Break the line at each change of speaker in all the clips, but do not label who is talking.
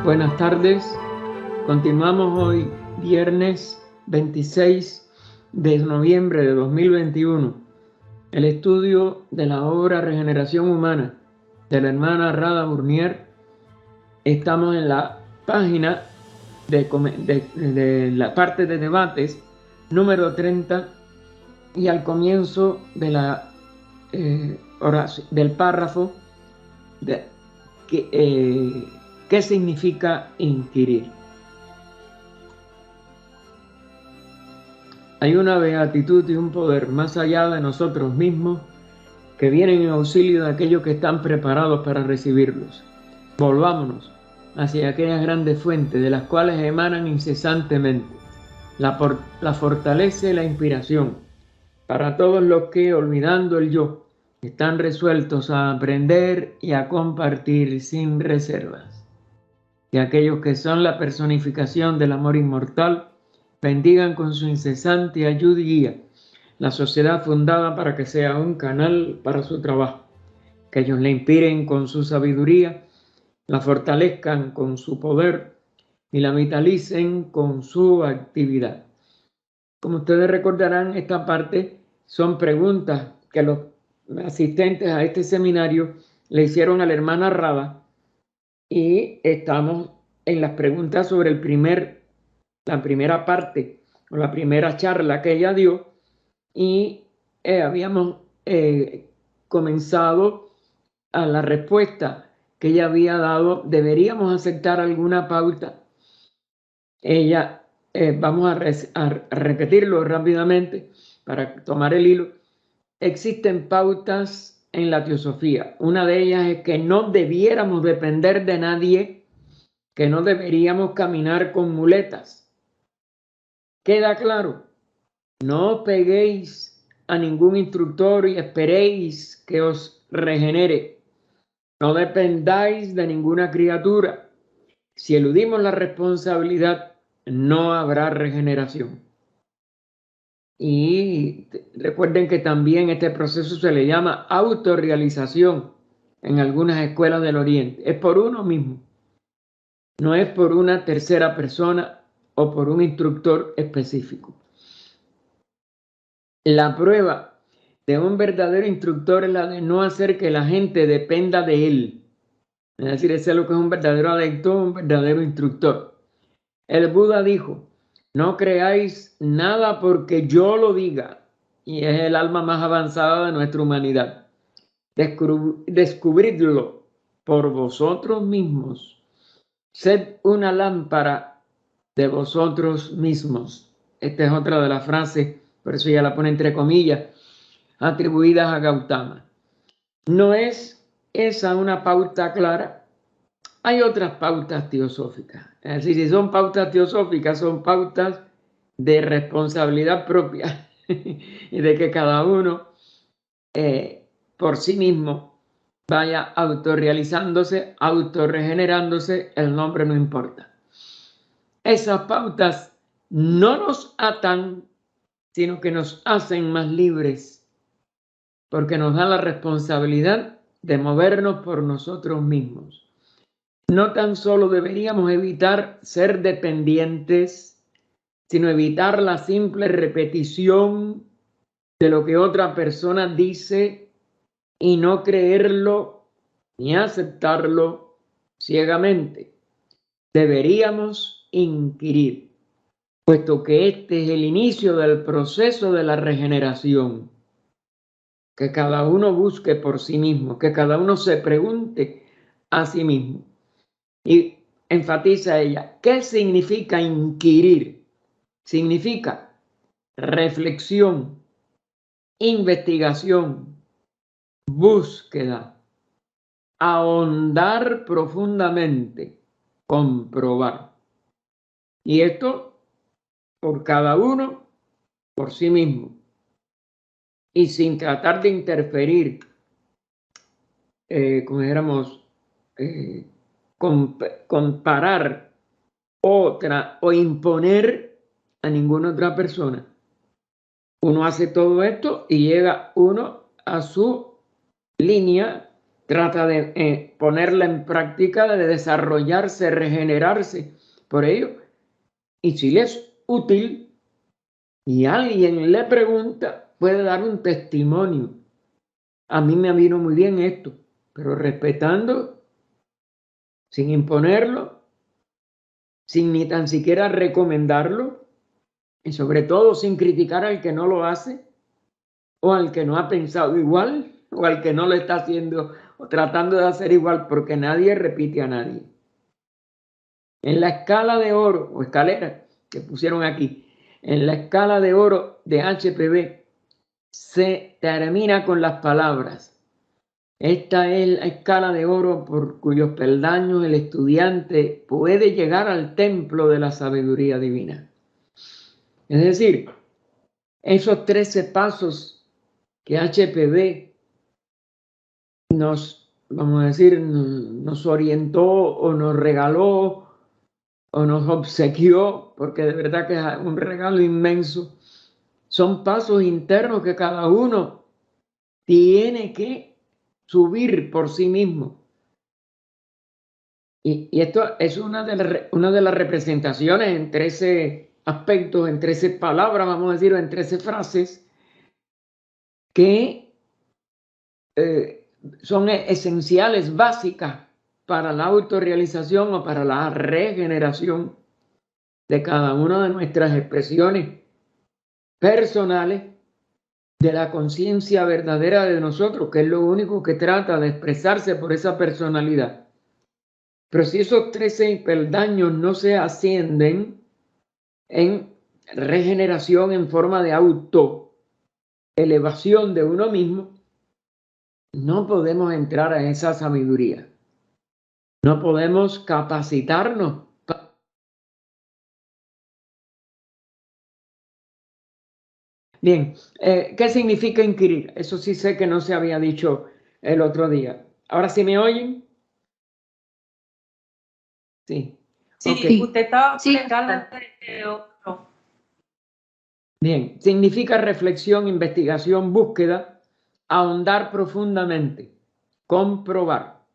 Buenas tardes. Continuamos hoy, viernes 26 de noviembre de 2021, el estudio de la obra Regeneración Humana de la hermana Radha Burnier. Estamos en la página de la parte de debates número 30 y al comienzo de la oración, del párrafo ¿qué significa inquirir? Hay una beatitud y un poder más allá de nosotros mismos que vienen en auxilio de aquellos que están preparados para recibirlos. Volvámonos hacia aquellas grandes fuentes de las cuales emanan incesantemente la fortaleza y la inspiración para todos los que, olvidando el yo, están resueltos a aprender y a compartir sin reservas. Que aquellos que son la personificación del amor inmortal bendigan con su incesante ayuda y guía la sociedad fundada para que sea un canal para su trabajo. Que ellos le inspiren con su sabiduría, la fortalezcan con su poder y la vitalicen con su actividad. Como ustedes recordarán, esta parte son preguntas que los asistentes a este seminario le hicieron a la hermana Radha y estamos en las preguntas sobre la primera parte o la primera charla que ella dio y habíamos comenzado a la respuesta que ella había dado. ¿Deberíamos aceptar alguna pauta? Ella, vamos a repetirlo rápidamente para tomar el hilo. Existen pautas en la teosofía. Una de ellas es que no debiéramos depender de nadie, que no deberíamos caminar con muletas. ¿Queda claro? No peguéis a ningún instructor y esperéis que os regenere. No dependáis de ninguna criatura. Si eludimos la responsabilidad, no habrá regeneración. Y recuerden que también este proceso se le llama autorrealización en algunas escuelas del Oriente. Es por uno mismo. No es por una tercera persona o por un instructor específico. La prueba de un verdadero instructor es la de no hacer que la gente dependa de él. Es decir, ese es lo que es un verdadero adepto, un verdadero instructor. El Buda dijo: no creáis nada porque yo lo diga. Y es el alma más avanzada de nuestra humanidad. Descubridlo por vosotros mismos. Sed una lámpara de vosotros mismos. Esta es otra de las frases, por eso ya la pone entre comillas, atribuidas a Gautama. ¿No es esa una pauta clara? Hay otras pautas teosóficas. Es decir, si son pautas teosóficas, son pautas de responsabilidad propia y de que cada uno por sí mismo vaya autorrealizándose, autorregenerándose, el nombre no importa. Esas pautas no nos atan, sino que nos hacen más libres, porque nos dan la responsabilidad de movernos por nosotros mismos. No tan solo deberíamos evitar ser dependientes, sino evitar la simple repetición de lo que otra persona dice y no creerlo ni aceptarlo ciegamente. Deberíamos inquirir, puesto que este es el inicio del proceso de la regeneración. Que cada uno busque por sí mismo, que cada uno se pregunte a sí mismo. Y enfatiza ella, ¿qué significa inquirir? Significa reflexión, investigación, búsqueda, ahondar profundamente, comprobar. Y esto por cada uno, por sí mismo. Y sin tratar de interferir, como dijéramos, comparar otra o imponer a ninguna otra persona. Uno hace todo esto y llega uno a su línea, trata de ponerla en práctica, de desarrollarse, regenerarse por ello. Y si le es útil y alguien le pregunta, puede dar un testimonio. A mí me vino muy bien esto, pero respetando, sin imponerlo, sin ni tan siquiera recomendarlo, y sobre todo sin criticar al que no lo hace, o al que no ha pensado igual, o al que no lo está haciendo o tratando de hacer igual, porque nadie repite a nadie. En la escala de oro o escalera que pusieron aquí, en la escala de oro de HPB se termina con las palabras: esta es la escala de oro por cuyos peldaños el estudiante puede llegar al templo de la sabiduría divina. Es decir, esos 13 pasos que HPB nos, vamos a decir, nos orientó o nos regaló o nos obsequió, porque de verdad que es un regalo inmenso, son pasos internos que cada uno tiene que subir por sí mismo. Y esto es una de las representaciones en 13 aspectos, en 13 palabras, vamos a decir, o en 13 frases, que son esenciales, básicas para la autorrealización o para la regeneración de cada una de nuestras expresiones personales, de la conciencia verdadera de nosotros, que es lo único que trata de expresarse por esa personalidad. Pero si esos 13 peldaños no se ascienden en regeneración en forma de autoelevación de uno mismo, no podemos entrar a esa sabiduría. No podemos capacitarnos. Bien, ¿qué significa inquirir? Eso sí sé que no se había dicho el otro día. ¿Ahora sí me oyen? Sí.
Sí,
okay.
Usted estaba explicando de otro.
Bien, significa reflexión, investigación, búsqueda, ahondar profundamente, comprobar.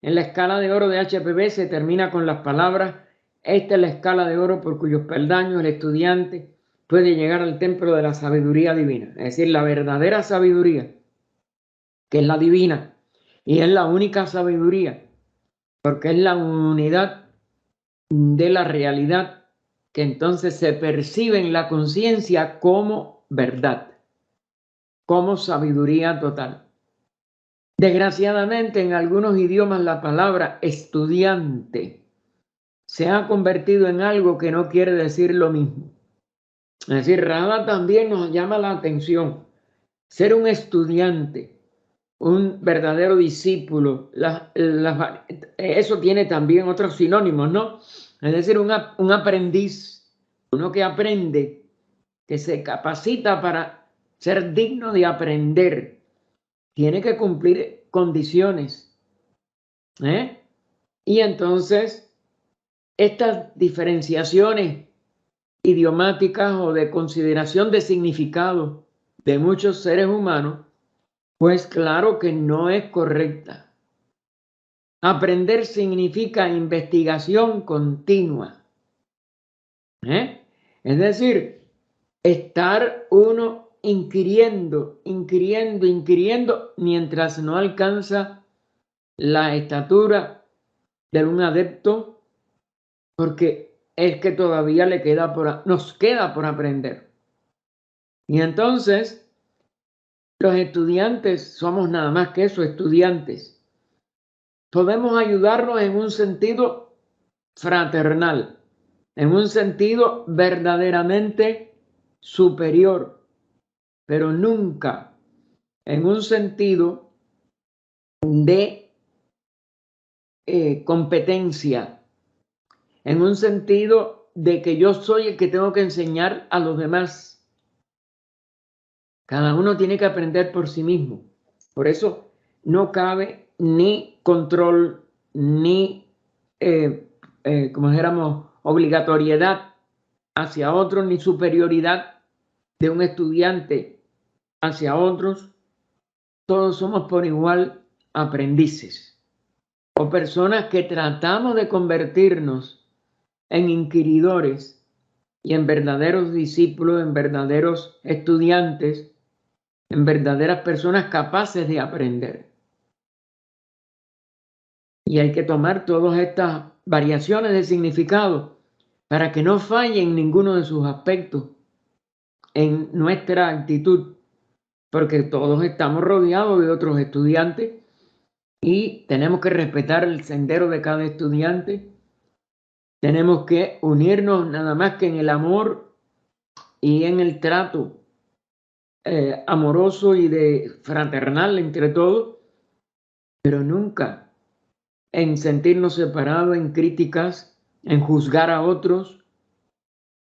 En la escala de oro de HPB se termina con las palabras: esta es la escala de oro por cuyos peldaños el estudiante puede llegar al templo de la sabiduría divina. Es decir, la verdadera sabiduría, que es la divina, y es la única sabiduría, porque es la unidad de la realidad que entonces se percibe en la conciencia como verdad, como sabiduría total. Desgraciadamente, en algunos idiomas la palabra estudiante se ha convertido en algo que no quiere decir lo mismo. Es decir, Radha también nos llama la atención. Ser un estudiante, un verdadero discípulo, eso tiene también otros sinónimos, ¿no? Es decir, un aprendiz, uno que aprende, que se capacita para ser digno de aprender, tiene que cumplir condiciones. Y entonces, estas diferenciaciones idiomáticas o de consideración de significado de muchos seres humanos, pues claro que no es correcta. Aprender significa investigación continua. Es decir, estar uno inquiriendo mientras no alcanza la estatura de un adepto, porque es que todavía nos queda por aprender. Y entonces, los estudiantes somos nada más que eso, estudiantes. Podemos ayudarnos en un sentido fraternal, en un sentido verdaderamente superior, pero nunca en un sentido de competencia, en un sentido de que yo soy el que tengo que enseñar a los demás. Cada uno tiene que aprender por sí mismo. Por eso no cabe ni control, ni, como dijéramos, obligatoriedad hacia otros, ni superioridad de un estudiante hacia otros. Todos somos por igual aprendices o personas que tratamos de convertirnos en inquiridores y en verdaderos discípulos, en verdaderos estudiantes, en verdaderas personas capaces de aprender. Y hay que tomar todas estas variaciones de significado para que no falle en ninguno de sus aspectos en nuestra actitud, porque todos estamos rodeados de otros estudiantes y tenemos que respetar el sendero de cada estudiante. Tenemos que unirnos nada más que en el amor y en el trato amoroso y de fraternal entre todos, pero nunca en sentirnos separados, en críticas, en juzgar a otros.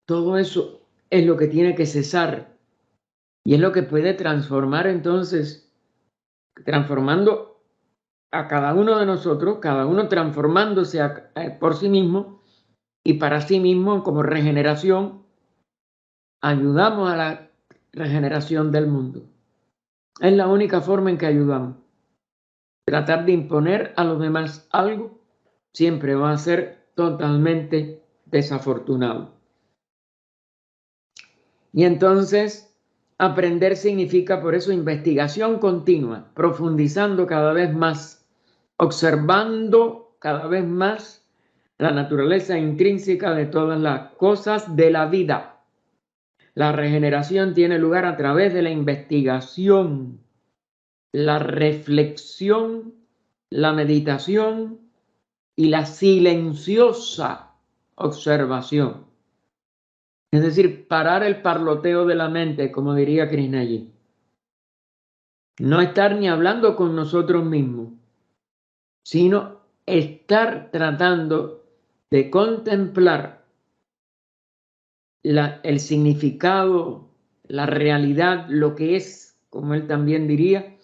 Todo eso es lo que tiene que cesar y es lo que puede transformar entonces, transformando a cada uno de nosotros, cada uno transformándose por sí mismo y para sí mismo como regeneración, ayudamos a la regeneración del mundo. Es la única forma en que ayudamos. Tratar de imponer a los demás algo siempre va a ser totalmente desafortunado. Y entonces, aprender significa por eso investigación continua, profundizando cada vez más, observando cada vez más la naturaleza intrínseca de todas las cosas de la vida. La regeneración tiene lugar a través de la investigación, la reflexión, la meditación y la silenciosa observación. Es decir, parar el parloteo de la mente, como diría Krishnalli. No estar ni hablando con nosotros mismos, sino estar tratando de contemplar el significado, la realidad, lo que es, como él también diría,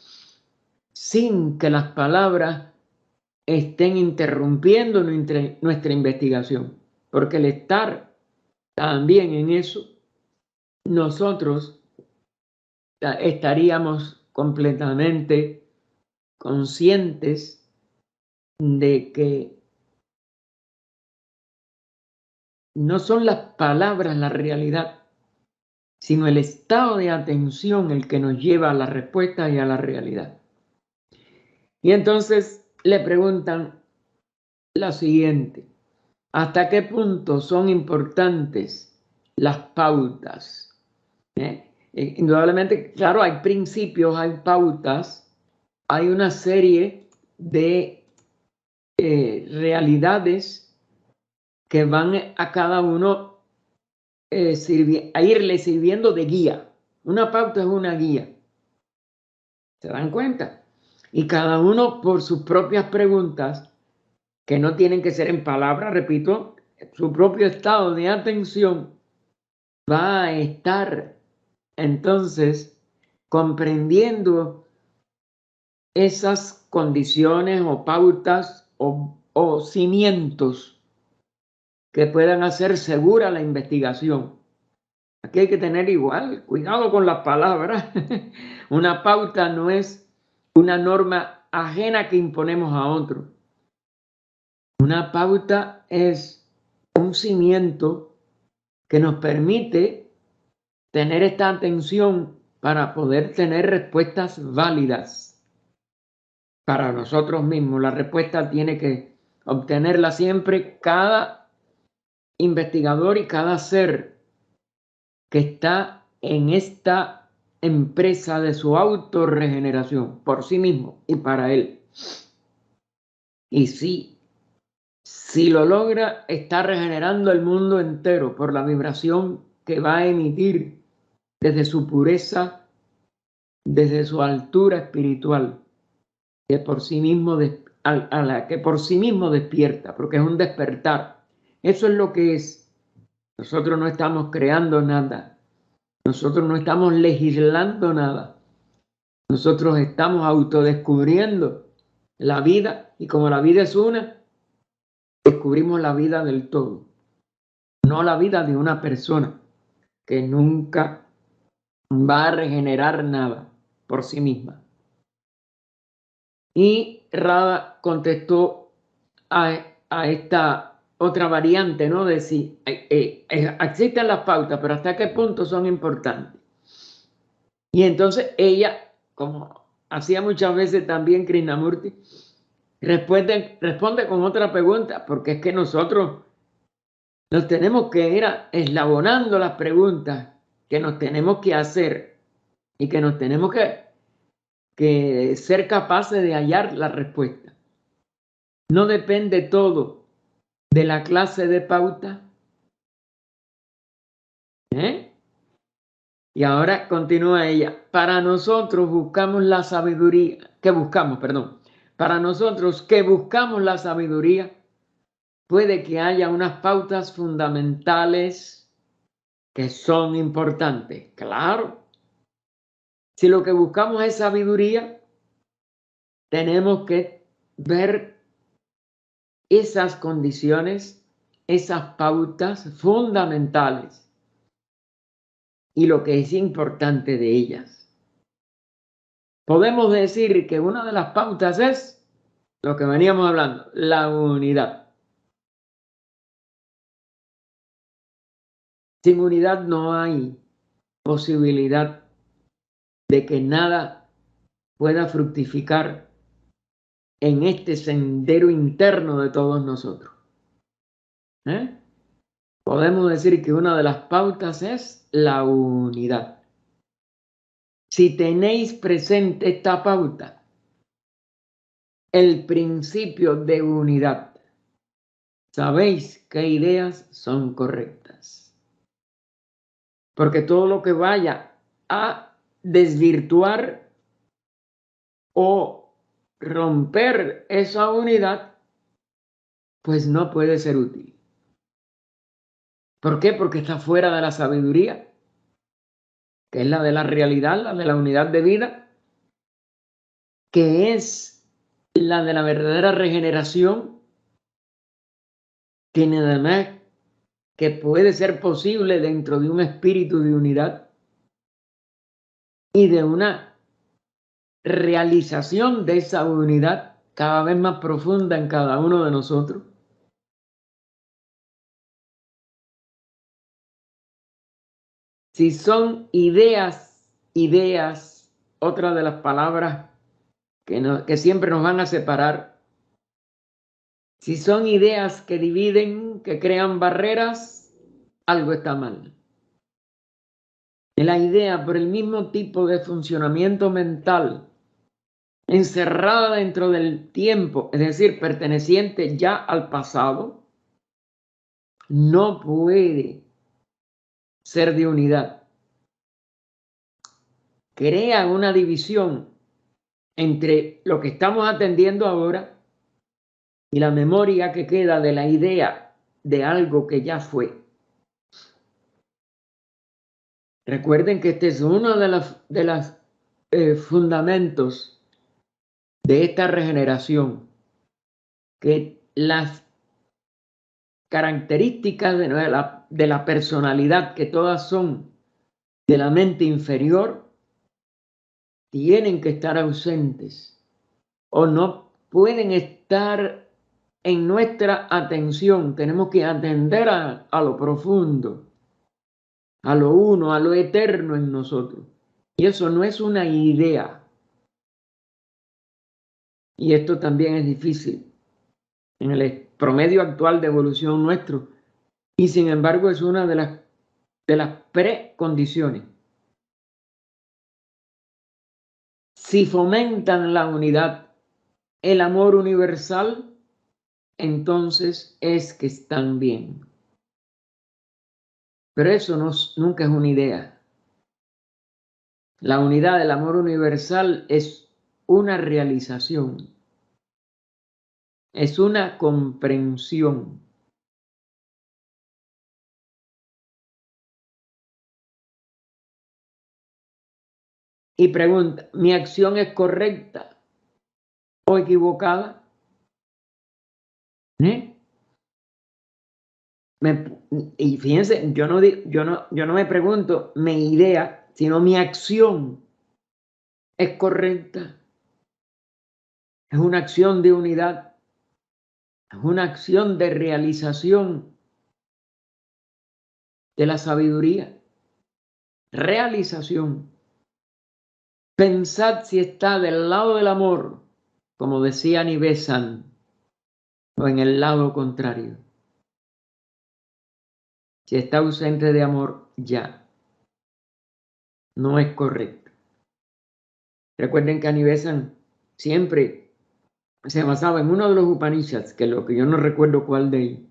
sin que las palabras estén interrumpiendo nuestra investigación. Porque el estar también en eso, nosotros estaríamos completamente conscientes de que no son las palabras la realidad, sino el estado de atención el que nos lleva a la respuesta y a la realidad. Y entonces le preguntan la siguiente: ¿hasta qué punto son importantes las pautas? Indudablemente, claro, hay principios, hay pautas, hay una serie de realidades que van a cada uno a irle sirviendo de guía. Una pauta es una guía. ¿Se dan cuenta? Y cada uno por sus propias preguntas, que no tienen que ser en palabras, repito, su propio estado de atención va a estar entonces comprendiendo esas condiciones o pautas o cimientos que puedan hacer segura la investigación. Aquí hay que tener igual cuidado con las palabras. Una pauta no es una norma ajena que imponemos a otro. Una pauta es un cimiento que nos permite tener esta atención para poder tener respuestas válidas para nosotros mismos. La respuesta tiene que obtenerla siempre cada investigador y cada ser que está en esta empresa de su autorregeneración por sí mismo y para él. Y si lo logra, está regenerando el mundo entero por la vibración que va a emitir desde su pureza, desde su altura espiritual, que por sí mismo a la que por sí mismo despierta, porque es un despertar. Eso es lo que es. Nosotros no estamos creando nada. Nosotros no estamos legislando nada. Nosotros estamos autodescubriendo la vida, y como la vida es una, descubrimos la vida del todo, no la vida de una persona que nunca va a regenerar nada por sí misma. Y Rada contestó a esta otra variante, ¿no? De si existen las pautas, pero hasta qué punto son importantes. Y entonces ella, como hacía muchas veces también Krishnamurti, responde con otra pregunta, porque es que nosotros nos tenemos que ir eslabonando las preguntas que nos tenemos que hacer y que nos tenemos que ser capaces de hallar la respuesta. No depende todo de la clase de pauta. Y ahora continúa ella. Para nosotros buscamos la sabiduría. ¿Qué buscamos? Perdón. Para nosotros que buscamos la sabiduría, puede que haya unas pautas fundamentales que son importantes. Claro. Si lo que buscamos es sabiduría, tenemos que ver esas condiciones, esas pautas fundamentales y lo que es importante de ellas. Podemos decir que una de las pautas es lo que veníamos hablando, la unidad. Sin unidad no hay posibilidad de que nada pueda fructificar en este sendero interno de todos nosotros. Podemos decir que una de las pautas es la unidad. Si tenéis presente esta pauta, el principio de unidad, sabéis qué ideas son correctas. Porque todo lo que vaya a desvirtuar o romper esa unidad, pues no puede ser útil. ¿Por qué? Porque está fuera de la sabiduría, que es la de la realidad, la de la unidad de vida, que es la de la verdadera regeneración, tiene además que puede ser posible dentro de un espíritu de unidad y de una realización de esa unidad cada vez más profunda en cada uno de nosotros. Si son ideas, otra de las palabras que siempre nos van a separar, si son ideas que dividen, que crean barreras, algo está mal. La idea, por el mismo tipo de funcionamiento mental, encerrada dentro del tiempo, es decir, perteneciente ya al pasado, no puede ser de unidad. Crea una división entre lo que estamos atendiendo ahora y la memoria que queda de la idea de algo que ya fue. Recuerden que este es uno de los fundamentos de esta regeneración, que las características de la personalidad, que todas son de la mente inferior, tienen que estar ausentes o no pueden estar en nuestra atención. Tenemos que atender a lo profundo, a lo uno, a lo eterno en nosotros. Y eso no es una idea. Y esto también es difícil en el promedio actual de evolución nuestro. Y sin embargo es una de las precondiciones. Si fomentan la unidad, el amor universal, entonces es que están bien. Pero eso nunca es una idea. La unidad del amor universal es una realización, es una comprensión. Y pregunta, ¿mi acción es correcta o equivocada. Y fíjense, yo no me pregunto mi idea, sino mi acción es correcta. Es una acción de unidad, es una acción de realización de la sabiduría. Realización. Pensad si está del lado del amor, como decía Nivesan, o en el lado contrario. Si está ausente de amor, ya no es correcto. Recuerden que Nivesan siempre se basaba en uno de los Upanishads, que lo que yo no recuerdo cuál de ellos,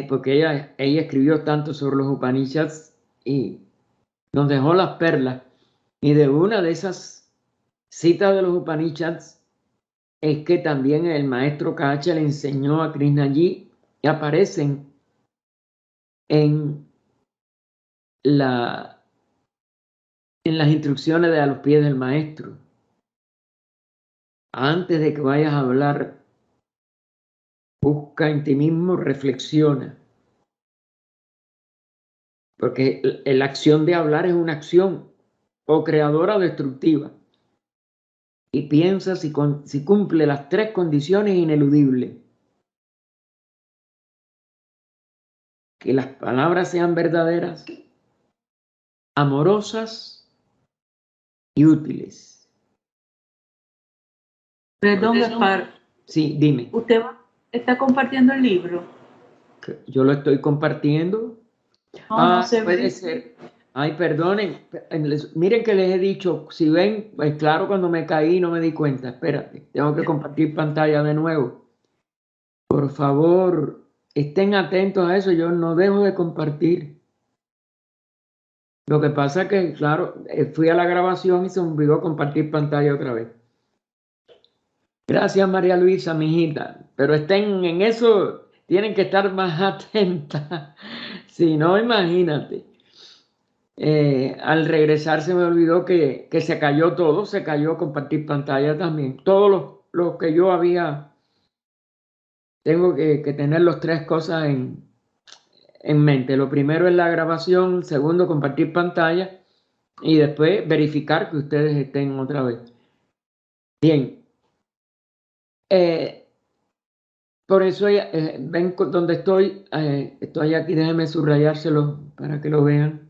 porque ella escribió tanto sobre los Upanishads y nos dejó las perlas. Y de una de esas citas de los Upanishads es que también el maestro Kacha le enseñó a Krishnaji y aparecen en las instrucciones de a los pies del maestro. Antes de que vayas a hablar, busca en ti mismo, reflexiona. Porque la acción de hablar es una acción o creadora o destructiva. Y piensa si cumple las tres condiciones ineludibles. Que las palabras sean verdaderas, amorosas y útiles.
Perdón, Gaspar.
Sí, dime.
¿Usted está compartiendo el libro?
Yo lo estoy compartiendo.
No se
puede
ve.
ser. Ay, perdonen. Miren que les he dicho, si ven, pues claro, cuando me caí no me di cuenta. Espérate, tengo que compartir pantalla de nuevo. Por favor, estén atentos a eso. Yo no dejo de compartir. Lo que pasa es que, claro, fui a la grabación y se me olvidó compartir pantalla otra vez. Gracias, María Luisa, mijita. Pero estén en eso, tienen que estar más atentas. Si no, imagínate. Al regresar se me olvidó que se cayó todo, se cayó compartir pantalla también. Todo lo que yo había, tengo que tener las tres cosas en mente. Lo primero es la grabación, segundo compartir pantalla y después verificar que ustedes estén otra vez. Bien. Por eso ven donde estoy aquí, déjenme subrayárselo para que lo vean.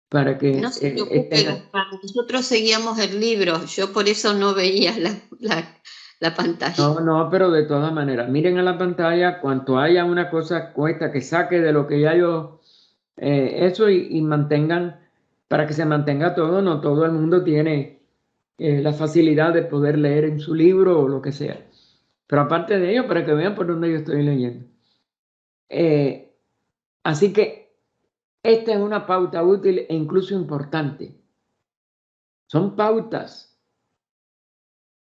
Para que
no se preocupe, nosotros seguíamos el libro, yo por eso no veía la pantalla.
No, pero de todas maneras, miren a la pantalla, cuanto haya una cosa cuesta que saque de lo que ya yo, eso y mantengan, para que se mantenga todo, no todo el mundo tiene la facilidad de poder leer en su libro o lo que sea. Pero aparte de ello, para que vean por dónde yo estoy leyendo. Así que esta es una pauta útil e incluso importante. Son pautas,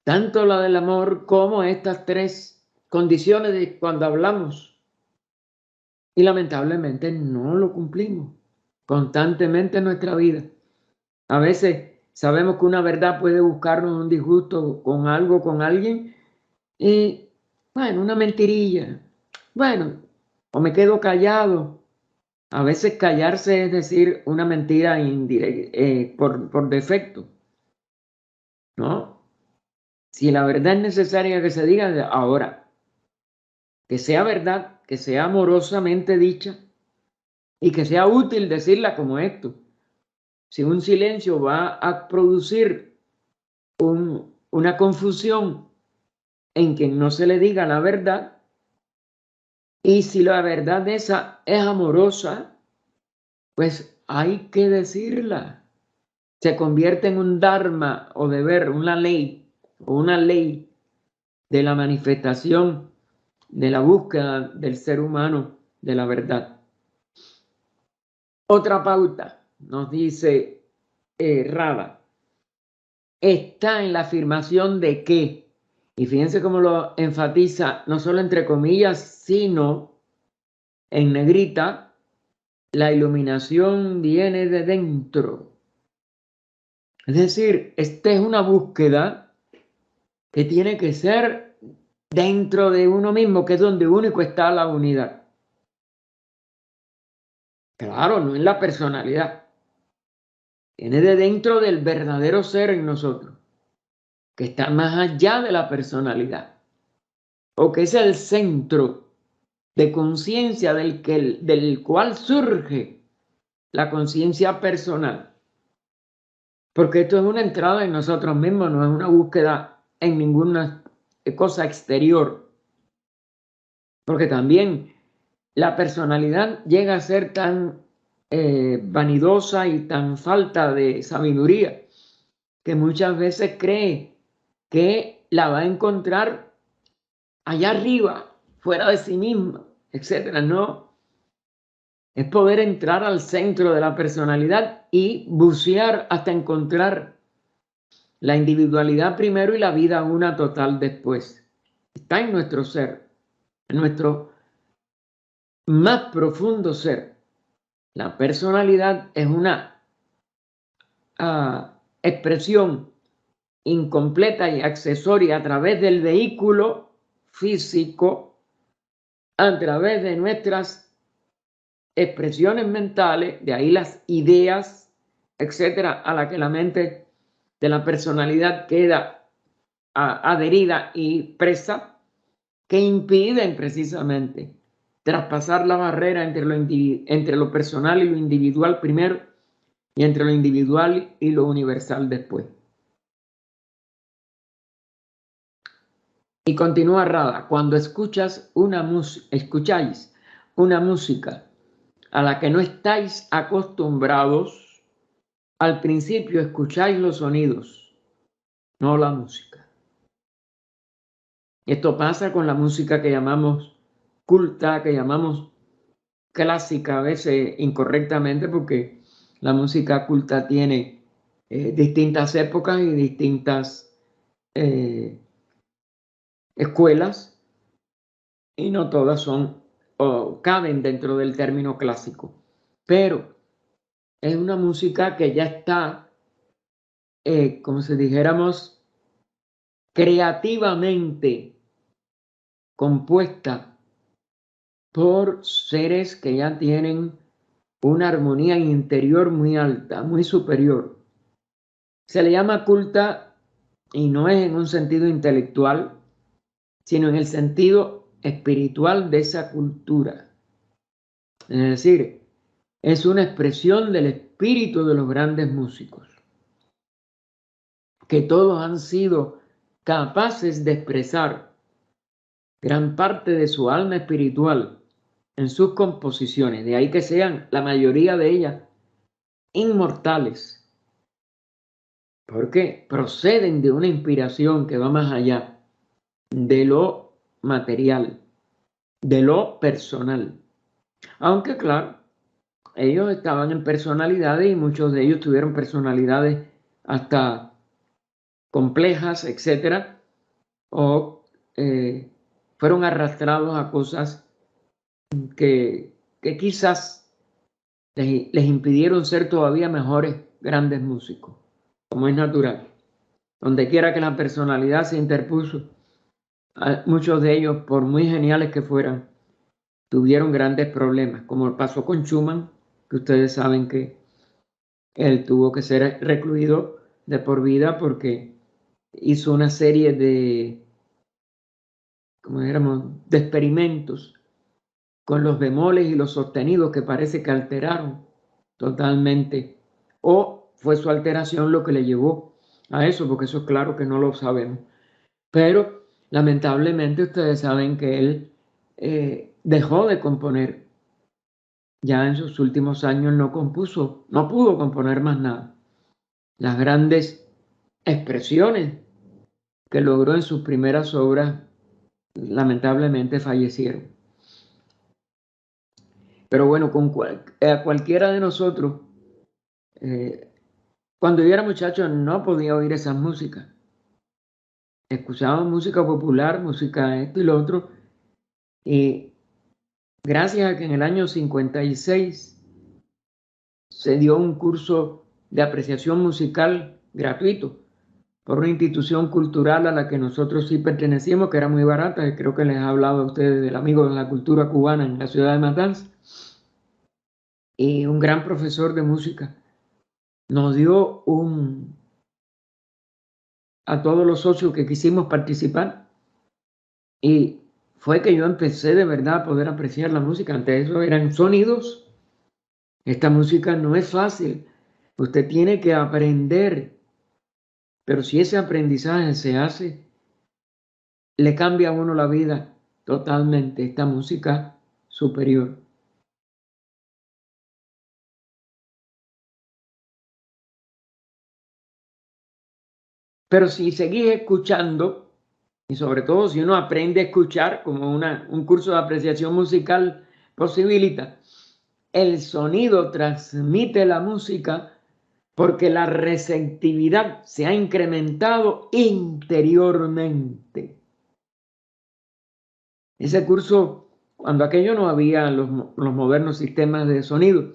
tanto la del amor como estas tres condiciones de cuando hablamos. Y lamentablemente no lo cumplimos constantemente en nuestra vida. A veces sabemos que una verdad puede buscarnos un disgusto con algo, con alguien, y bueno, una mentirilla. Bueno, o me quedo callado. A veces callarse es decir una mentira por defecto, ¿no? Si la verdad es necesaria que se diga, ahora, que sea verdad, que sea amorosamente dicha y que sea útil decirla como esto. Si un silencio va a producir una confusión en que no se le diga la verdad, y si la verdad esa es amorosa, pues hay que decirla. Se convierte en un dharma o deber, una ley de la manifestación de la búsqueda del ser humano de la verdad. Otra pauta, nos dice Rada, está en la afirmación de que, y fíjense cómo lo enfatiza, no solo entre comillas, sino en negrita, la iluminación viene de dentro. Es decir, esta es una búsqueda que tiene que ser dentro de uno mismo, que es donde único está la unidad. Claro, no en la personalidad. Viene de dentro del verdadero ser en nosotros, que está más allá de la personalidad, o que es el centro de conciencia del cual surge la conciencia personal. Porque esto es una entrada en nosotros mismos, no es una búsqueda en ninguna cosa exterior. Porque también la personalidad llega a ser tan vanidosa y tan falta de sabiduría que muchas veces cree que la va a encontrar allá arriba, fuera de sí misma, etcétera. No, es poder entrar al centro de la personalidad y bucear hasta encontrar la individualidad primero y la vida una total después. Está en nuestro ser, en nuestro más profundo ser. La personalidad es una expresión incompleta y accesoria a través del vehículo físico, a través de nuestras expresiones mentales, de ahí las ideas, etcétera, a la que la mente de la personalidad queda adherida y presa, que impiden precisamente traspasar la barrera entre lo personal y lo individual primero, y entre lo individual y lo universal después. Y continúa Rada: cuando escucháis una música a la que no estáis acostumbrados, al principio escucháis los sonidos, no la música. Esto pasa con la música que llamamos culta, que llamamos clásica, a veces incorrectamente, porque la música culta tiene distintas épocas y distintas escuelas, y no todas son o caben dentro del término clásico, pero es una música que ya está, como si dijéramos, creativamente compuesta por seres que ya tienen una armonía interior muy alta, muy superior. Se le llama culta, y no es en un sentido intelectual, sino en el sentido espiritual de esa cultura. Es decir, es una expresión del espíritu de los grandes músicos, que todos han sido capaces de expresar gran parte de su alma espiritual en sus composiciones. De ahí que sean la mayoría de ellas inmortales, porque proceden de una inspiración que va más allá de lo material, de lo personal. Aunque claro, ellos estaban en personalidades, y muchos de ellos tuvieron personalidades hasta complejas, etcétera, o fueron arrastrados a cosas que quizás les impidieron ser todavía mejores grandes músicos, como es natural. Donde quiera que la personalidad se interpuso, muchos de ellos, por muy geniales que fueran, tuvieron grandes problemas, como pasó con Schumann, que ustedes saben que él tuvo que ser recluido de por vida porque hizo una serie de, de experimentos con los bemoles y los sostenidos que parece que alteraron totalmente, o fue su alteración lo que le llevó a eso, porque eso es claro que no lo sabemos. Pero lamentablemente ustedes saben que él dejó de componer. Ya en sus últimos años no pudo componer más nada. Las grandes expresiones que logró en sus primeras obras lamentablemente fallecieron. Pero bueno, cualquiera de nosotros, cuando yo era muchacho, no podía oír esas músicas. Escuchaba música popular, música esto y lo otro, y gracias a que en el año 56 se dio un curso de apreciación musical gratuito por una institución cultural a la que nosotros sí pertenecimos, que era muy barata, y creo que les he hablado a ustedes del amigo de la cultura cubana en la ciudad de Matanzas, y un gran profesor de música nos dio a todos los socios que quisimos participar, y fue que yo empecé de verdad a poder apreciar la música. Antes eso eran sonidos. Esta música no es fácil, usted tiene que aprender, pero si ese aprendizaje se hace, le cambia a uno la vida totalmente, esta música superior. Pero si seguís escuchando, y sobre todo si uno aprende a escuchar, como un curso de apreciación musical posibilita, el sonido transmite la música porque la receptividad se ha incrementado interiormente. Ese curso, cuando aquello no había los modernos sistemas de sonido,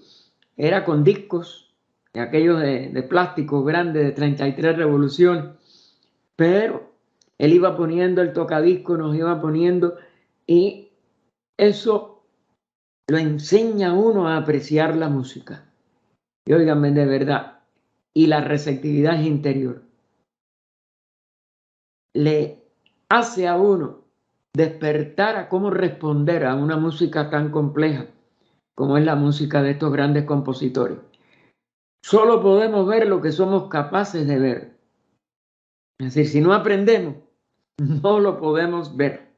era con discos, aquellos de plástico grande de 33 revoluciones, pero él iba poniendo el tocadisco, nos iba poniendo, y eso lo enseña a uno a apreciar la música. Y óigame, de verdad, y la receptividad es interior. Le hace a uno despertar a cómo responder a una música tan compleja como es la música de estos grandes compositores. Solo podemos ver lo que somos capaces de ver. Es decir, si no aprendemos, no lo podemos ver.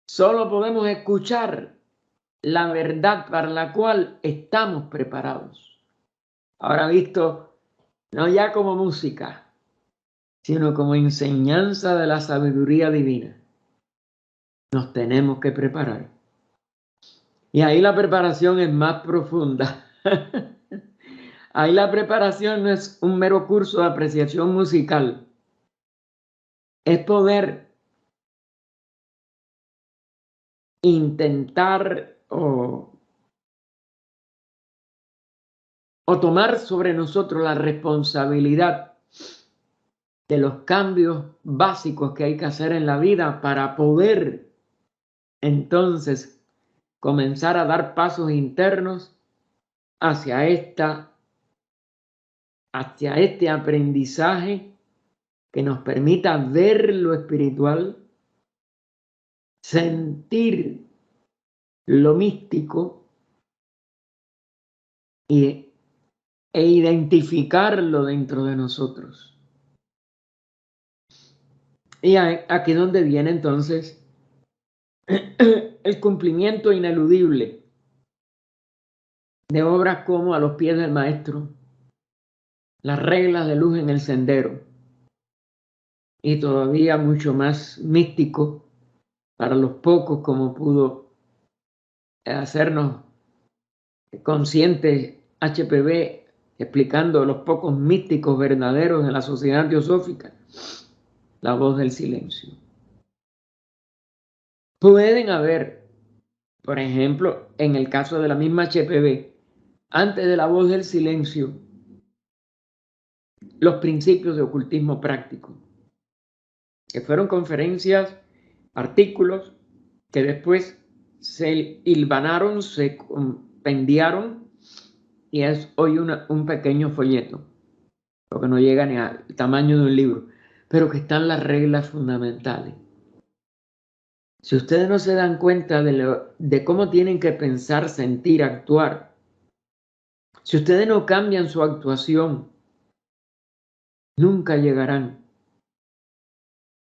Solo podemos escuchar la verdad para la cual estamos preparados. Ahora visto, no ya como música, sino como enseñanza de la sabiduría divina. Nos tenemos que preparar. Y ahí la preparación es más profunda. Ahí la preparación no es un mero curso de apreciación musical. Es poder intentar o tomar sobre nosotros la responsabilidad de los cambios básicos que hay que hacer en la vida para poder entonces comenzar a dar pasos internos hacia este aprendizaje que nos permita ver lo espiritual, sentir lo místico e identificarlo dentro de nosotros. Y aquí es donde viene entonces el cumplimiento ineludible de obras como A los pies del maestro, Las reglas de luz en el sendero, y todavía mucho más místico para los pocos, como pudo hacernos conscientes HPB, explicando los pocos místicos verdaderos de la sociedad teosófica, La voz del silencio. Pueden haber, por ejemplo, en el caso de la misma HPB, antes de La voz del silencio, los principios de ocultismo práctico, que fueron conferencias, artículos que después se hilvanaron, se compendiaron, y es hoy un pequeño folleto, porque no llega ni al tamaño de un libro, pero que están las reglas fundamentales. Si ustedes no se dan cuenta de cómo tienen que pensar, sentir, actuar, si ustedes no cambian su actuación, nunca llegarán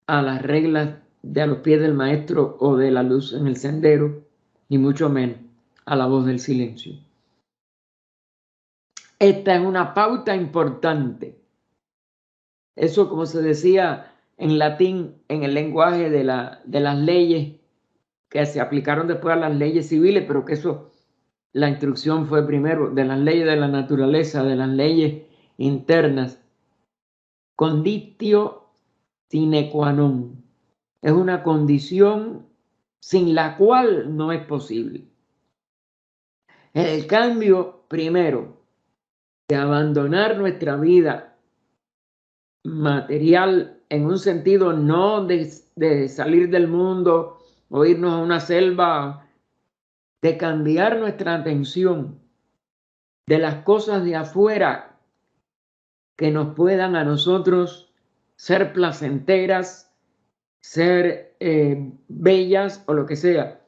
a las reglas de A los pies del maestro o de La luz en el sendero, ni mucho menos a La voz del silencio. Esta es una pauta importante. Eso, como se decía en latín, en el lenguaje de las leyes que se aplicaron después a las leyes civiles, pero que eso, la instrucción fue primero de las leyes de la naturaleza, de las leyes internas. Conditio sine qua non. Es una condición sin la cual no es posible. El cambio primero de abandonar nuestra vida material en un sentido no de salir del mundo o irnos a una selva, de cambiar nuestra atención de las cosas de afuera que nos puedan a nosotros ser placenteras, ser bellas o lo que sea,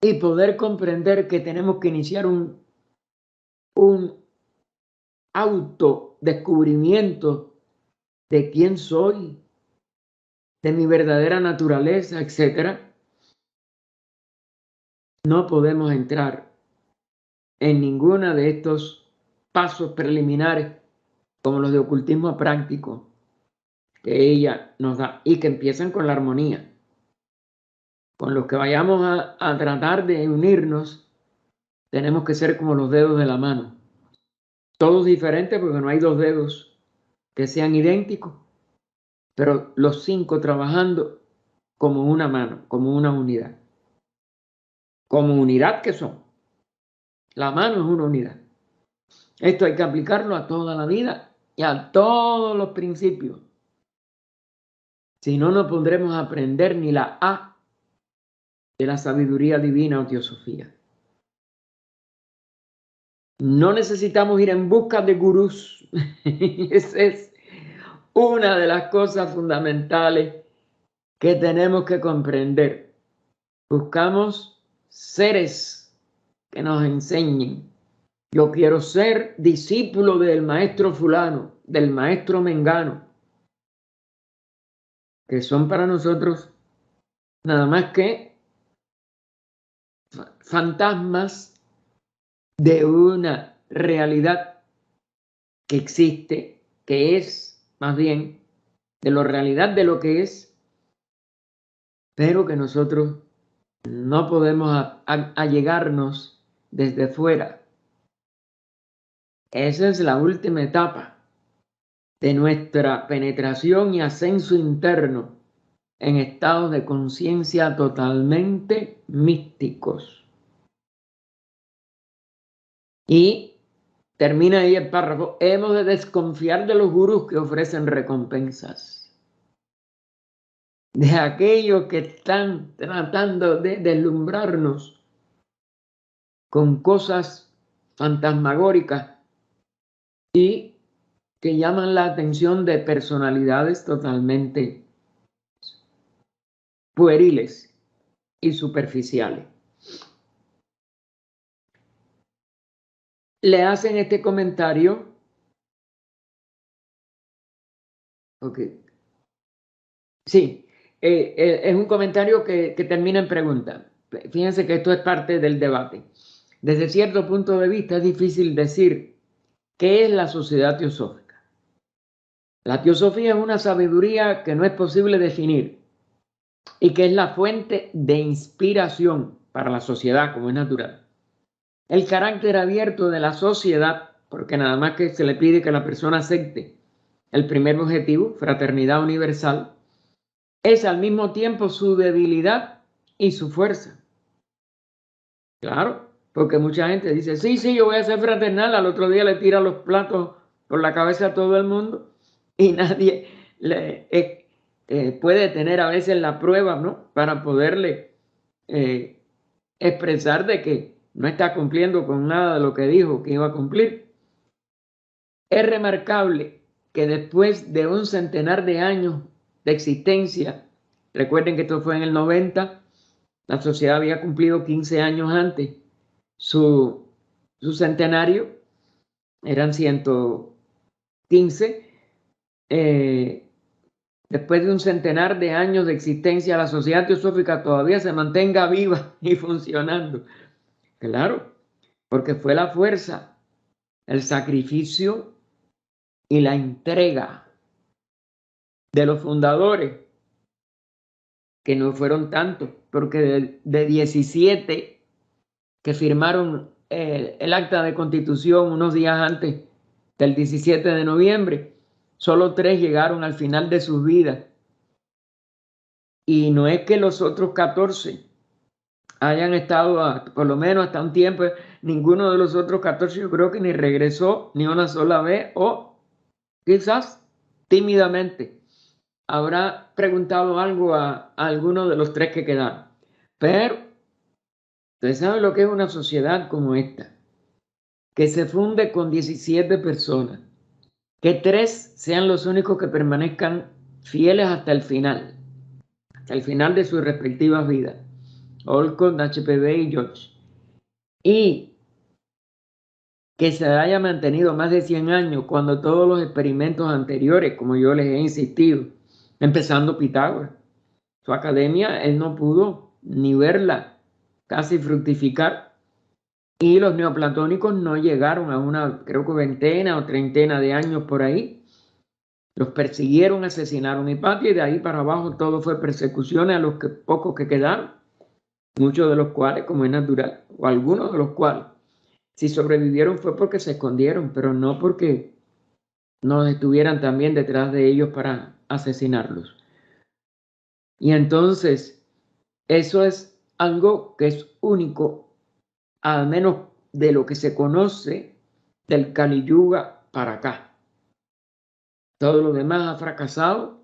y poder comprender que tenemos que iniciar un autodescubrimiento de quién soy, de mi verdadera naturaleza, etc. No podemos entrar en ninguno de estos pasos preliminares como los de ocultismo práctico que ella nos da y que empiezan con la armonía. Con los que vayamos a tratar de unirnos, tenemos que ser como los dedos de la mano. Todos diferentes porque no hay dos dedos que sean idénticos, pero los 5 trabajando como una mano, como una unidad. Como unidad que son. La mano es una unidad. Esto hay que aplicarlo a toda la vida y a todos los principios. Si no, no podremos aprender ni la A de la sabiduría divina o teosofía. No necesitamos ir en busca de gurús. Esa es una de las cosas fundamentales que tenemos que comprender. Buscamos seres que nos enseñen. Yo quiero ser discípulo del maestro fulano, del maestro mengano, que son para nosotros nada más que fantasmas de una realidad que existe, que es más bien de la realidad de lo que es, pero que nosotros no podemos allegarnos desde fuera. Esa es la última etapa de nuestra penetración y ascenso interno en estados de conciencia totalmente místicos. Y termina ahí el párrafo: hemos de desconfiar de los gurús que ofrecen recompensas, de aquellos que están tratando de deslumbrarnos con cosas fantasmagóricas y que llaman la atención de personalidades totalmente pueriles y superficiales. Le hacen este comentario. Ok. Sí, es un comentario que termina en pregunta. Fíjense que esto es parte del debate. Desde cierto punto de vista es difícil decir qué es la sociedad teosófica. La teosofía es una sabiduría que no es posible definir y que es la fuente de inspiración para la sociedad, como es natural. El carácter abierto de la sociedad, porque nada más que se le pide que la persona acepte el primer objetivo, fraternidad universal, es al mismo tiempo su debilidad y su fuerza. Claro, porque mucha gente dice, sí, yo voy a ser fraternal, al otro día le tira los platos por la cabeza a todo el mundo y nadie puede tener a veces la prueba, ¿no? Para poderle expresar de que no está cumpliendo con nada de lo que dijo que iba a cumplir. Es remarcable que después de un centenar de años de existencia, recuerden que esto fue en el 90, la sociedad había cumplido 15 años antes su centenario, eran 115. Después de un centenar de años de existencia, la sociedad teosófica todavía se mantenga viva y funcionando. Claro, porque fue la fuerza, el sacrificio y la entrega de los fundadores, que no fueron tantos, porque de 17 que firmaron el acta de constitución unos días antes del 17 de noviembre, solo 3 llegaron al final de sus vidas. Y no es que los otros 14 hayan estado por lo menos hasta un tiempo. Ninguno de los otros 14 yo creo que ni regresó ni una sola vez, o quizás tímidamente habrá preguntado algo a alguno de los 3 que quedaron. Pero ustedes saben lo que es una sociedad como esta, que se funde con 17 personas, que 3 sean los únicos que permanezcan fieles hasta el final de sus respectivas vidas, Olcott, HPV y George, y que se haya mantenido más de 100 años cuando todos los experimentos anteriores, como yo les he insistido, empezando Pitágoras, su academia, él no pudo ni verla casi fructificar, y los neoplatónicos no llegaron a una, creo que 20 o 30 de años por ahí. Los persiguieron, asesinaron Hipatia, y de ahí para abajo todo fue persecuciones a los pocos que quedaron, muchos de los cuales, como es natural, o algunos de los cuales, si sobrevivieron fue porque se escondieron, pero no porque no estuvieran también detrás de ellos para asesinarlos. Y entonces, eso es algo que es único, al menos de lo que se conoce del Kali Yuga para acá. Todo lo demás ha fracasado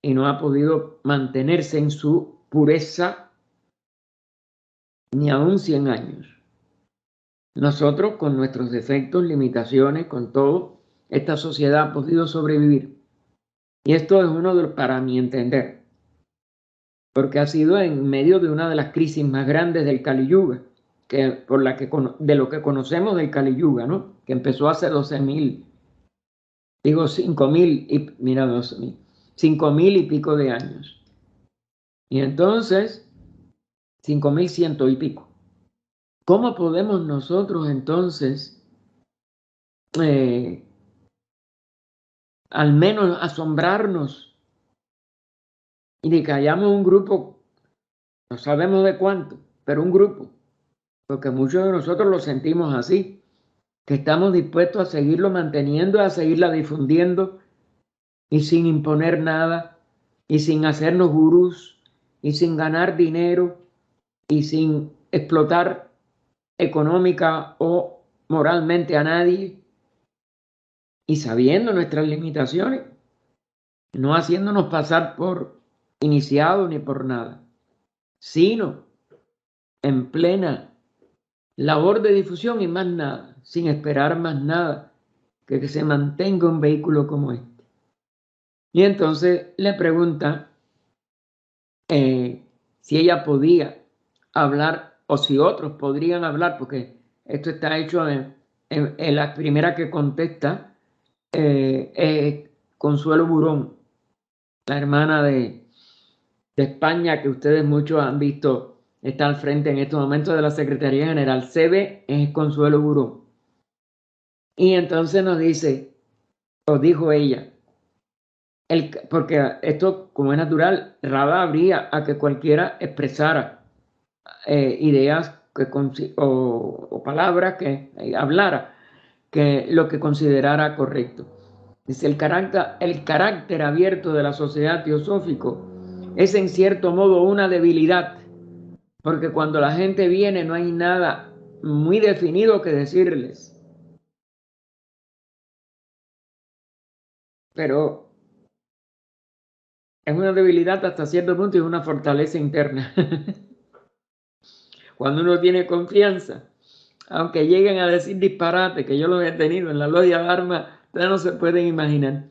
y no ha podido mantenerse en su pureza ni aún 100 años. Nosotros, con nuestros defectos, limitaciones, con todo, esta sociedad ha podido sobrevivir. Y esto es uno de los, para mi entender, porque ha sido en medio de una de las crisis más grandes del Kali Yuga, de lo que conocemos del Kali Yuga, ¿no? Que empezó hace 12.000, digo 5.000, y mira, 12.000, 5.000 y pico de años. Y entonces, 5.100 y pico. ¿Cómo podemos nosotros entonces al menos asombrarnos y de que hayamos un grupo, no sabemos de cuánto, pero un grupo, porque muchos de nosotros lo sentimos así, que estamos dispuestos a seguirlo manteniendo, a seguirla difundiendo y sin imponer nada y sin hacernos gurús y sin ganar dinero y sin explotar económica o moralmente a nadie, y sabiendo nuestras limitaciones, no haciéndonos pasar por iniciados ni por nada, sino en plena labor de difusión y más nada, sin esperar más nada que se mantenga un vehículo como este. Y entonces le pregunta si ella podía hablar o si otros podrían hablar, porque esto está hecho en la primera que contesta, Consuelo Burón, la hermana de España, que ustedes muchos han visto, está al frente en estos momentos de la Secretaría General. CB es Consuelo Burón. Y entonces nos dice, o dijo ella, porque esto, como es natural, rara habría a que cualquiera expresara ideas o palabras que hablara, que lo que considerara correcto. Dice, el carácter abierto de la sociedad teosófico es en cierto modo una debilidad, porque cuando la gente viene no hay nada muy definido que decirles. Pero es una debilidad hasta cierto punto y es una fortaleza interna. Cuando uno tiene confianza, aunque lleguen a decir disparate, que yo los he tenido en la Logia Dharma, ustedes no se pueden imaginar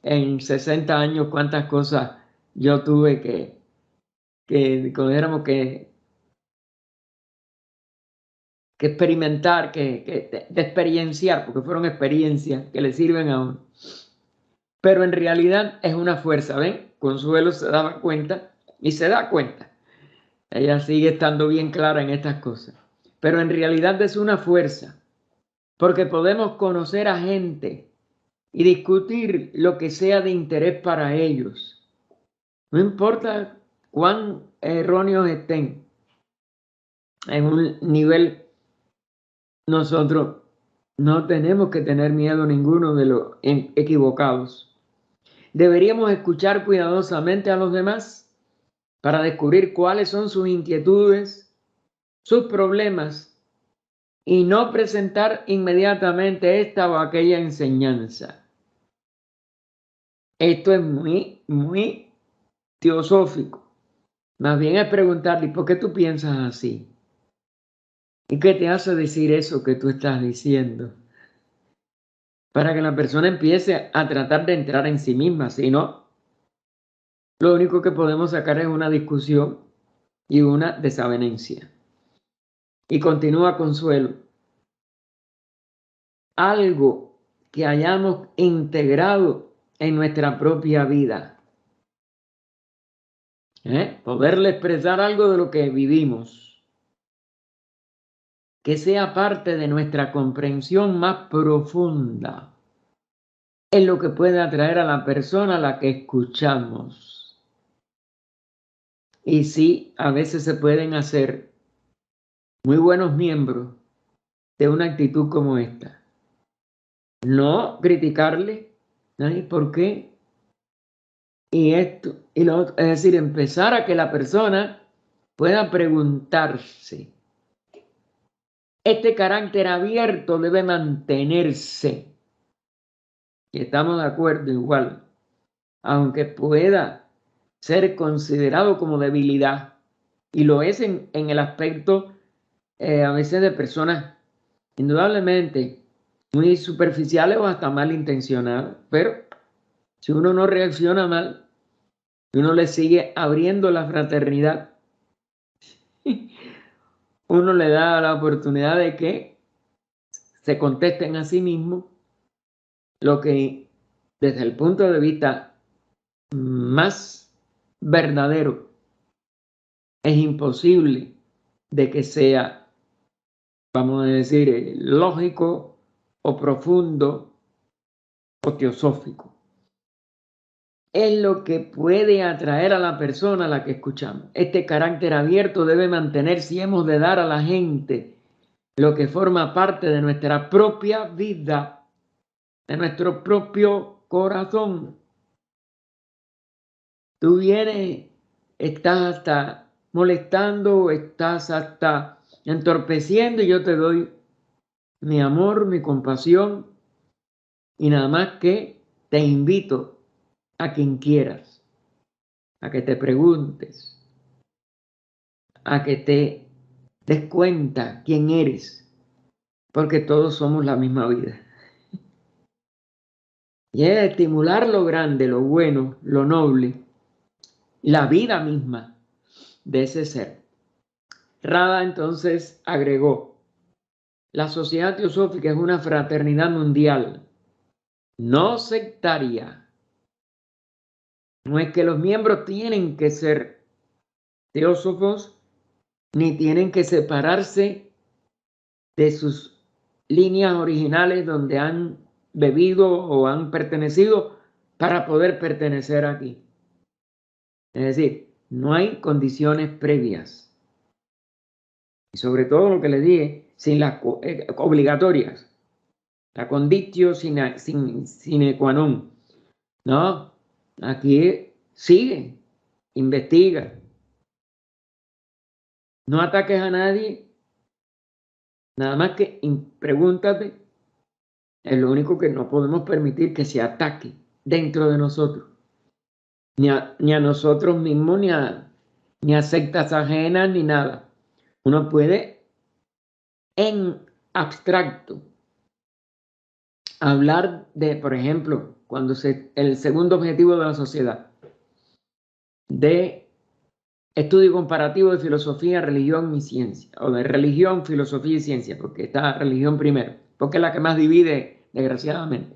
en 60 años cuántas cosas yo tuve que experimentar, de experienciar, porque fueron experiencias que le sirven a uno. Pero en realidad es una fuerza, ¿ven? Consuelo se daba cuenta y se da cuenta. Ella sigue estando bien clara en estas cosas. Pero en realidad es una fuerza, porque podemos conocer a gente y discutir lo que sea de interés para ellos. No importa cuán erróneos estén en un nivel, nosotros no tenemos que tener miedo ninguno de los equivocados. Deberíamos escuchar cuidadosamente a los demás para descubrir cuáles son sus inquietudes sus problemas y no presentar inmediatamente esta o aquella enseñanza. Esto es muy teosófico. Más bien es preguntarle, ¿por qué tú piensas así? ¿Y qué te hace decir eso que tú estás diciendo? Para que la persona empiece a tratar de entrar en sí misma. Si no, lo único que podemos sacar es una discusión y una desavenencia. Y continúa Consuelo. Algo que hayamos integrado en nuestra propia vida. Poderle expresar algo de lo que vivimos. Que sea parte de nuestra comprensión más profunda. Es lo que puede atraer a la persona a la que escuchamos. Y sí, a veces se pueden hacer muy buenos miembros de una actitud como esta. No criticarle, ¿no? ¿Por qué? Y esto, y lo otro, es decir, empezar a que la persona pueda preguntarse. Este carácter abierto debe mantenerse. Y estamos de acuerdo igual, aunque pueda ser considerado como debilidad, y lo es en el aspecto a veces de personas indudablemente muy superficiales o hasta malintencionadas, pero si uno no reacciona mal, uno le sigue abriendo la fraternidad, uno le da la oportunidad de que se contesten a sí mismos lo que desde el punto de vista más verdadero es imposible de que sea, vamos a decir, lógico o profundo o teosófico. Es lo que puede atraer a la persona a la que escuchamos. Este carácter abierto debe mantenerse y hemos de dar a la gente lo que forma parte de nuestra propia vida, de nuestro propio corazón. Tú vienes, estás hasta molestando, estás hasta entorpeciendo y yo te doy mi amor, mi compasión y nada más que te invito a quien quieras, a que te preguntes, a que te des cuenta quién eres, porque todos somos la misma vida. Y es estimular lo grande, lo bueno, lo noble, la vida misma de ese ser. Rada entonces agregó, la sociedad teosófica es una fraternidad mundial, no sectaria. No es que los miembros tienen que ser teósofos, ni tienen que separarse de sus líneas originales donde han bebido o han pertenecido para poder pertenecer aquí. Es decir, no hay condiciones previas. Y sobre todo lo que les dije, sin las obligatorias. La conditio sine qua non. No, aquí sigue, investiga. No ataques a nadie, nada más que pregúntate. Es lo único que no podemos permitir que se ataque dentro de nosotros. Ni a nosotros mismos, ni a sectas ajenas, ni nada. Uno puede, en abstracto, hablar de, por ejemplo, el segundo objetivo de la sociedad, de estudio comparativo de filosofía, religión y ciencia, o de religión, filosofía y ciencia, porque está religión primero, porque es la que más divide, desgraciadamente.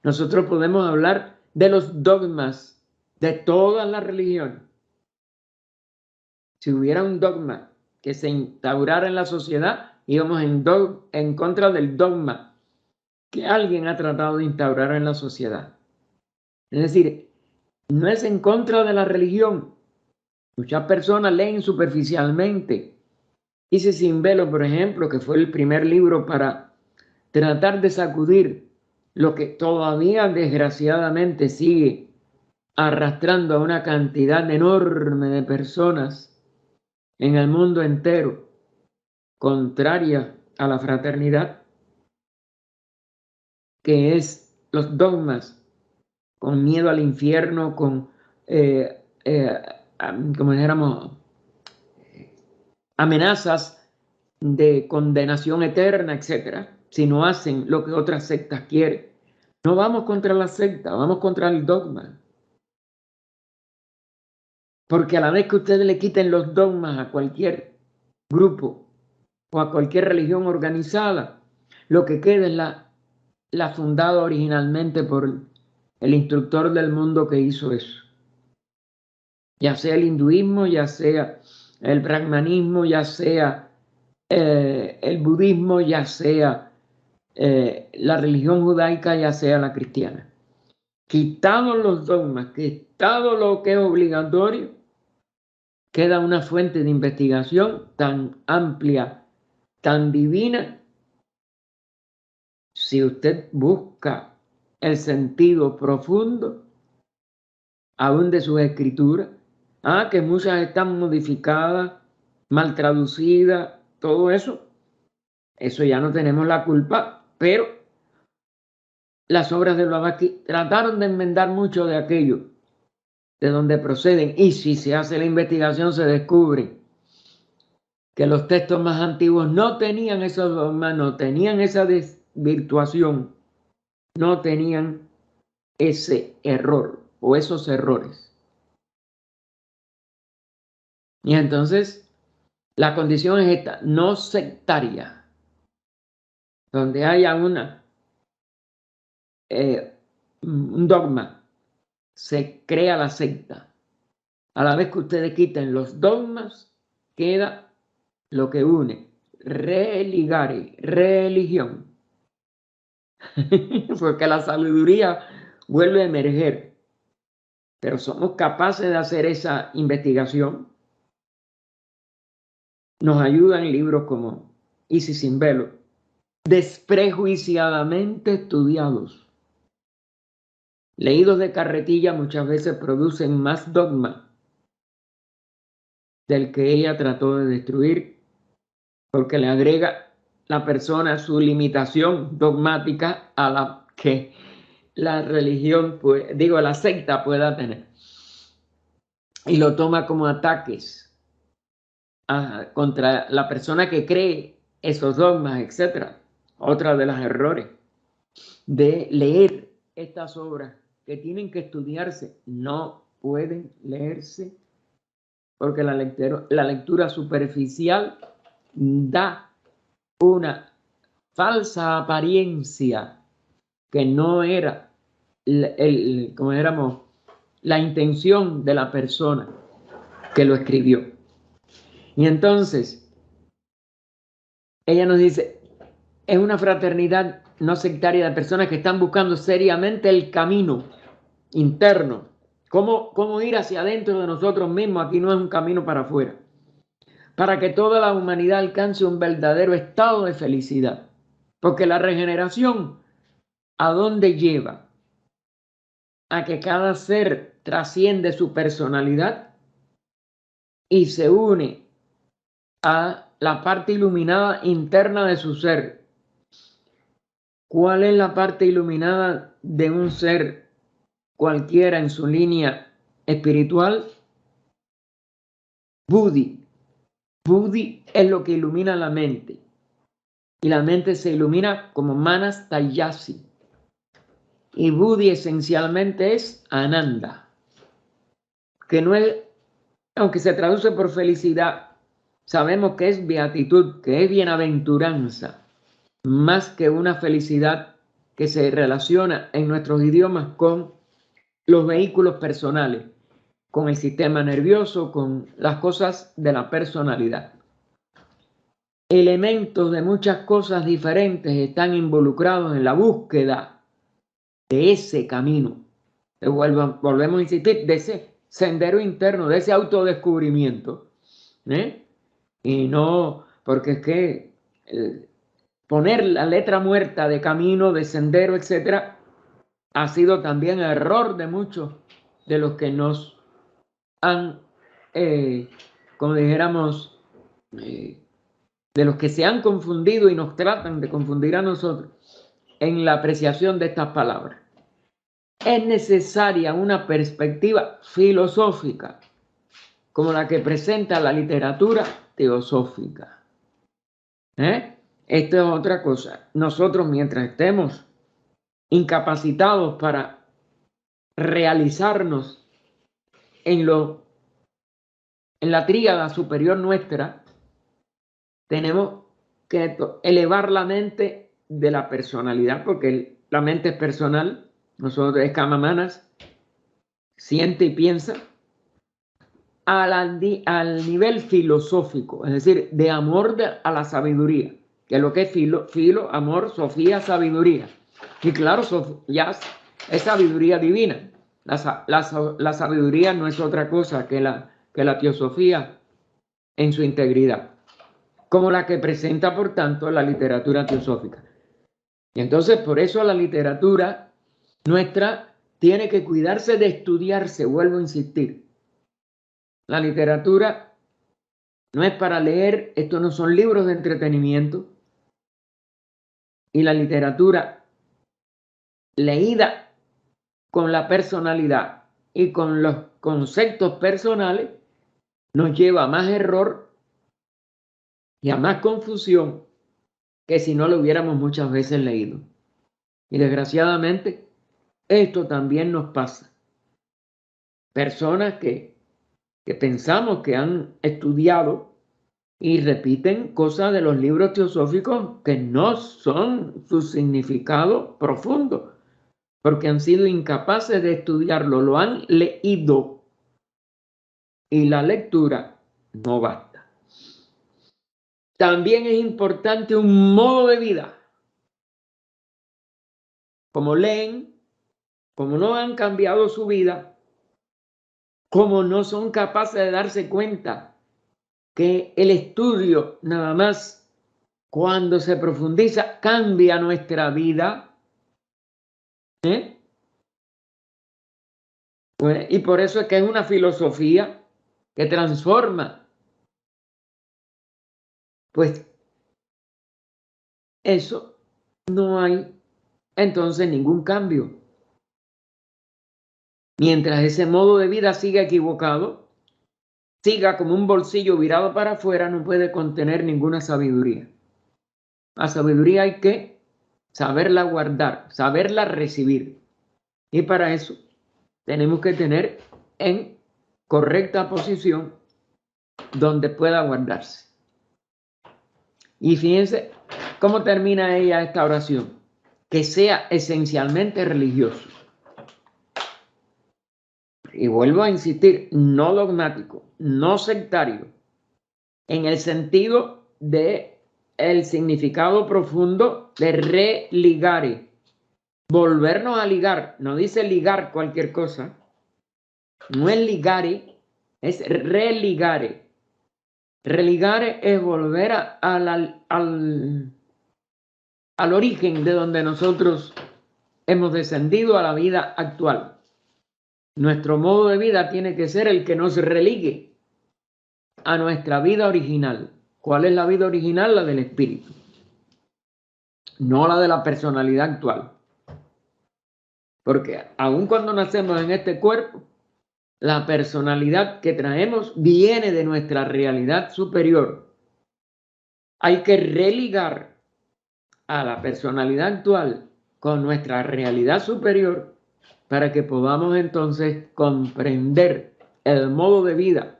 Nosotros podemos hablar de los dogmas de todas las religiones. Si hubiera un dogma que se instaurara en la sociedad, íbamos en contra del dogma que alguien ha tratado de instaurar en la sociedad. Es decir, no es en contra de la religión. Muchas personas leen superficialmente. Dice Sin Velo, por ejemplo, que fue el primer libro para tratar de sacudir lo que todavía desgraciadamente sigue arrastrando a una cantidad enorme de personas en el mundo entero, contraria a la fraternidad, que es los dogmas, con miedo al infierno, con, como dijéramos, amenazas de condenación eterna, etcétera, si no hacen lo que otras sectas quieren. No vamos contra la secta, vamos contra el dogma. Porque a la vez que ustedes le quiten los dogmas a cualquier grupo o a cualquier religión organizada, lo que queda es la fundada originalmente por el instructor del mundo que hizo eso. Ya sea el hinduismo, ya sea el brahmanismo, ya sea el budismo, ya sea la religión judaica, ya sea la cristiana. Quitados los dogmas, quitado lo que es obligatorio, queda una fuente de investigación tan amplia, tan divina. Si usted busca el sentido profundo, aún de sus escrituras, que muchas están modificadas, mal traducidas, todo eso ya no tenemos la culpa, pero las obras de Blavatsky trataron de enmendar mucho de aquello, de donde proceden, y si se hace la investigación se descubre que los textos más antiguos no tenían esos dogmas, no tenían esa desvirtuación, no tenían ese error o esos errores. Y entonces la condición es esta, no sectaria, donde haya un dogma, se crea la secta. A la vez que ustedes quiten los dogmas, queda lo que une, religare, religión. Porque la sabiduría vuelve a emerger. Pero somos capaces de hacer esa investigación. Nos ayudan libros como Isis sin velo, desprejuiciadamente estudiados. Leídos de carretilla muchas veces producen más dogma del que ella trató de destruir, porque le agrega la persona su limitación dogmática a la que la religión, la secta pueda tener. Y lo toma como ataques contra la persona que cree esos dogmas, etc. Otra de los errores de leer estas obras que tienen que estudiarse, no pueden leerse porque la lectura superficial da una falsa apariencia que no era la intención de la persona que lo escribió. Y entonces, ella nos dice, es una fraternidad no sectaria de personas que están buscando seriamente el camino interno. ¿Cómo ir hacia adentro de nosotros mismos? Aquí no es un camino para afuera. Para que toda la humanidad alcance un verdadero estado de felicidad. Porque la regeneración, ¿a dónde lleva? A que cada ser trasciende su personalidad y se une a la parte iluminada interna de su ser. ¿Cuál es la parte iluminada de un ser cualquiera en su línea espiritual? Buddhi. Buddhi es lo que ilumina la mente. Y la mente se ilumina como Manas Tayyasi. Y Buddhi esencialmente es Ananda. Que no es, aunque se traduce por felicidad, sabemos que es beatitud, que es bienaventuranza, más que una felicidad que se relaciona en nuestros idiomas con los vehículos personales, con el sistema nervioso, con las cosas de la personalidad. Elementos de muchas cosas diferentes están involucrados en la búsqueda de ese camino. Volvemos a insistir, de ese sendero interno, de ese autodescubrimiento. Y no, porque es que poner la letra muerta de camino, de sendero, etcétera, ha sido también error de muchos de los que nos han, como dijéramos, de los que se han confundido y nos tratan de confundir a nosotros en la apreciación de estas palabras. Es necesaria una perspectiva filosófica como la que presenta la literatura teosófica. Esto es otra cosa. Nosotros, mientras estemos incapacitados para realizarnos en la tríada superior nuestra, tenemos que elevar la mente de la personalidad, porque la mente es personal. Nosotros es Kamamanas, siente y piensa al nivel filosófico, es decir, de amor a la sabiduría, que es lo que es filo, amor, sofía, sabiduría. Y claro, ya es sabiduría divina. La sabiduría no es otra cosa que la teosofía en su integridad, como la que presenta, por tanto, la literatura teosófica. Y entonces, por eso la literatura nuestra tiene que cuidarse de estudiarse, vuelvo a insistir. La literatura no es para leer, estos no son libros de entretenimiento. Y la literatura leída con la personalidad y con los conceptos personales nos lleva a más error y a más confusión que si no lo hubiéramos muchas veces leído. Y desgraciadamente, esto también nos pasa. Personas que pensamos que han estudiado y repiten cosas de los libros teosóficos que no son su significado profundo, porque han sido incapaces de estudiarlo, lo han leído y la lectura no basta. También es importante un modo de vida. Como leen, como no han cambiado su vida, como no son capaces de darse cuenta que el estudio nada más cuando se profundiza cambia nuestra vida. Bueno, y por eso es que es una filosofía que transforma. Pues eso no hay entonces ningún cambio. Mientras ese modo de vida siga equivocado, siga como un bolsillo virado para afuera, no puede contener ninguna sabiduría. La sabiduría hay que saberla guardar, saberla recibir. Y para eso tenemos que tener en correcta posición donde pueda guardarse. Y fíjense cómo termina ella esta oración. Que sea esencialmente religioso. Y vuelvo a insistir, no dogmático, no sectario, en el sentido de el significado profundo de religare, volvernos a ligar. No dice ligar cualquier cosa, no es ligare, es religare. Religare es volver al origen de donde nosotros hemos descendido a la vida actual. Nuestro modo de vida tiene que ser el que nos religue a nuestra vida original. ¿Cuál es la vida original? La del espíritu, no la de la personalidad actual. Porque aun cuando nacemos en este cuerpo, la personalidad que traemos viene de nuestra realidad superior. Hay que religar a la personalidad actual con nuestra realidad superior para que podamos entonces comprender el modo de vida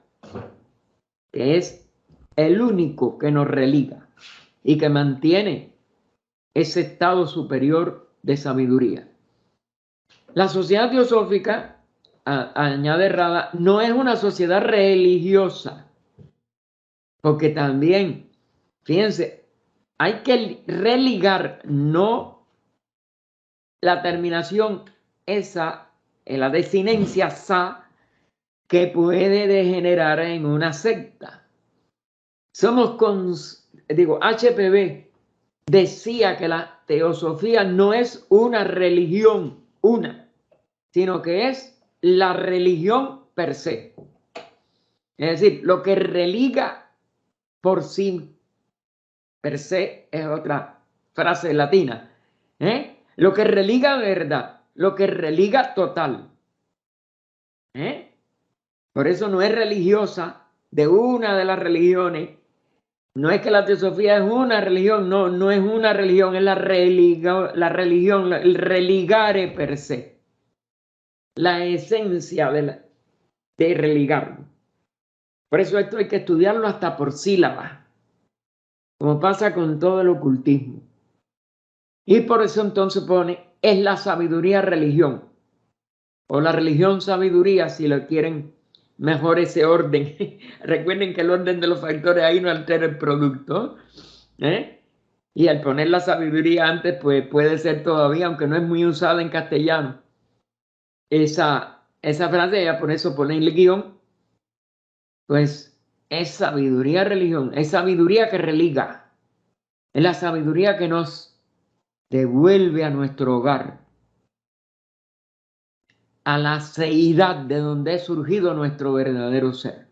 que es el único que nos religa y que mantiene ese estado superior de sabiduría. La sociedad teosófica, añade Rada, no es una sociedad religiosa, porque también, fíjense, hay que religar, no la terminación esa, en la desinencia sa, que puede degenerar en una secta. HPB decía que la teosofía no es una religión, sino que es la religión per se. Es decir, lo que religa por sí per se es otra frase latina. Lo que religa verdad, lo que religa total. Por eso no es religiosa de una de las religiones. No es que la teosofía es una religión, no es una religión, es la religión, el religare per se. La esencia de religar. Por eso esto hay que estudiarlo hasta por sílabas, como pasa con todo el ocultismo. Y por eso entonces pone, es la sabiduría religión, o la religión sabiduría, si lo quieren mejor ese orden. Recuerden que el orden de los factores ahí no altera el producto. Y al poner la sabiduría antes, pues puede ser todavía, aunque no es muy usada en castellano, esa frase, ya por eso pone el guión, pues es sabiduría religión, es sabiduría que religa, es la sabiduría que nos devuelve a nuestro hogar, a la seidad de donde es surgido nuestro verdadero ser.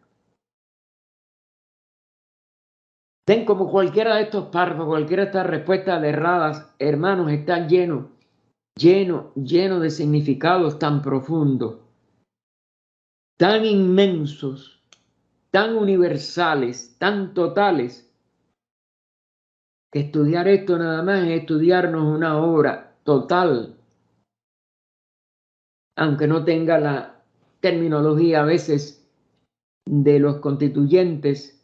Ten como cualquiera de estos párrafos, cualquiera de estas respuestas erradas, hermanos, está lleno de significados tan profundos, tan inmensos, tan universales, tan totales, que estudiar esto nada más es estudiarnos una obra total, aunque no tenga la terminología a veces de los constituyentes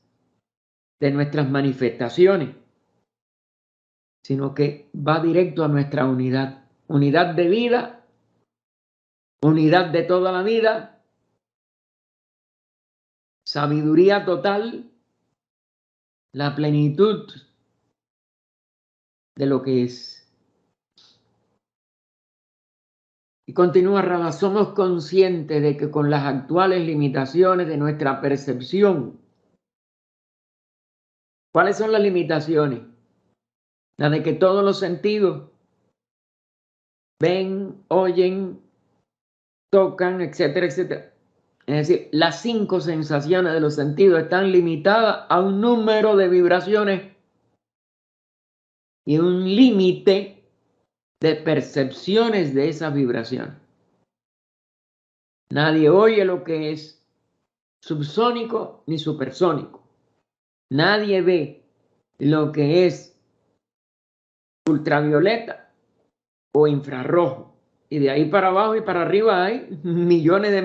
de nuestras manifestaciones, sino que va directo a nuestra unidad de vida, unidad de toda la vida, sabiduría total, la plenitud de lo que es. Y continúa Rabba, somos conscientes de que con las actuales limitaciones de nuestra percepción, ¿cuáles son las limitaciones? La de que todos los sentidos ven, oyen, tocan, etcétera, etcétera. Es decir, las 5 sensaciones de los sentidos están limitadas a un número de vibraciones y un límite de percepciones de esas vibraciones. Nadie oye lo que es subsónico ni supersónico. Nadie ve lo que es ultravioleta o infrarrojo. Y de ahí para abajo y para arriba hay millones de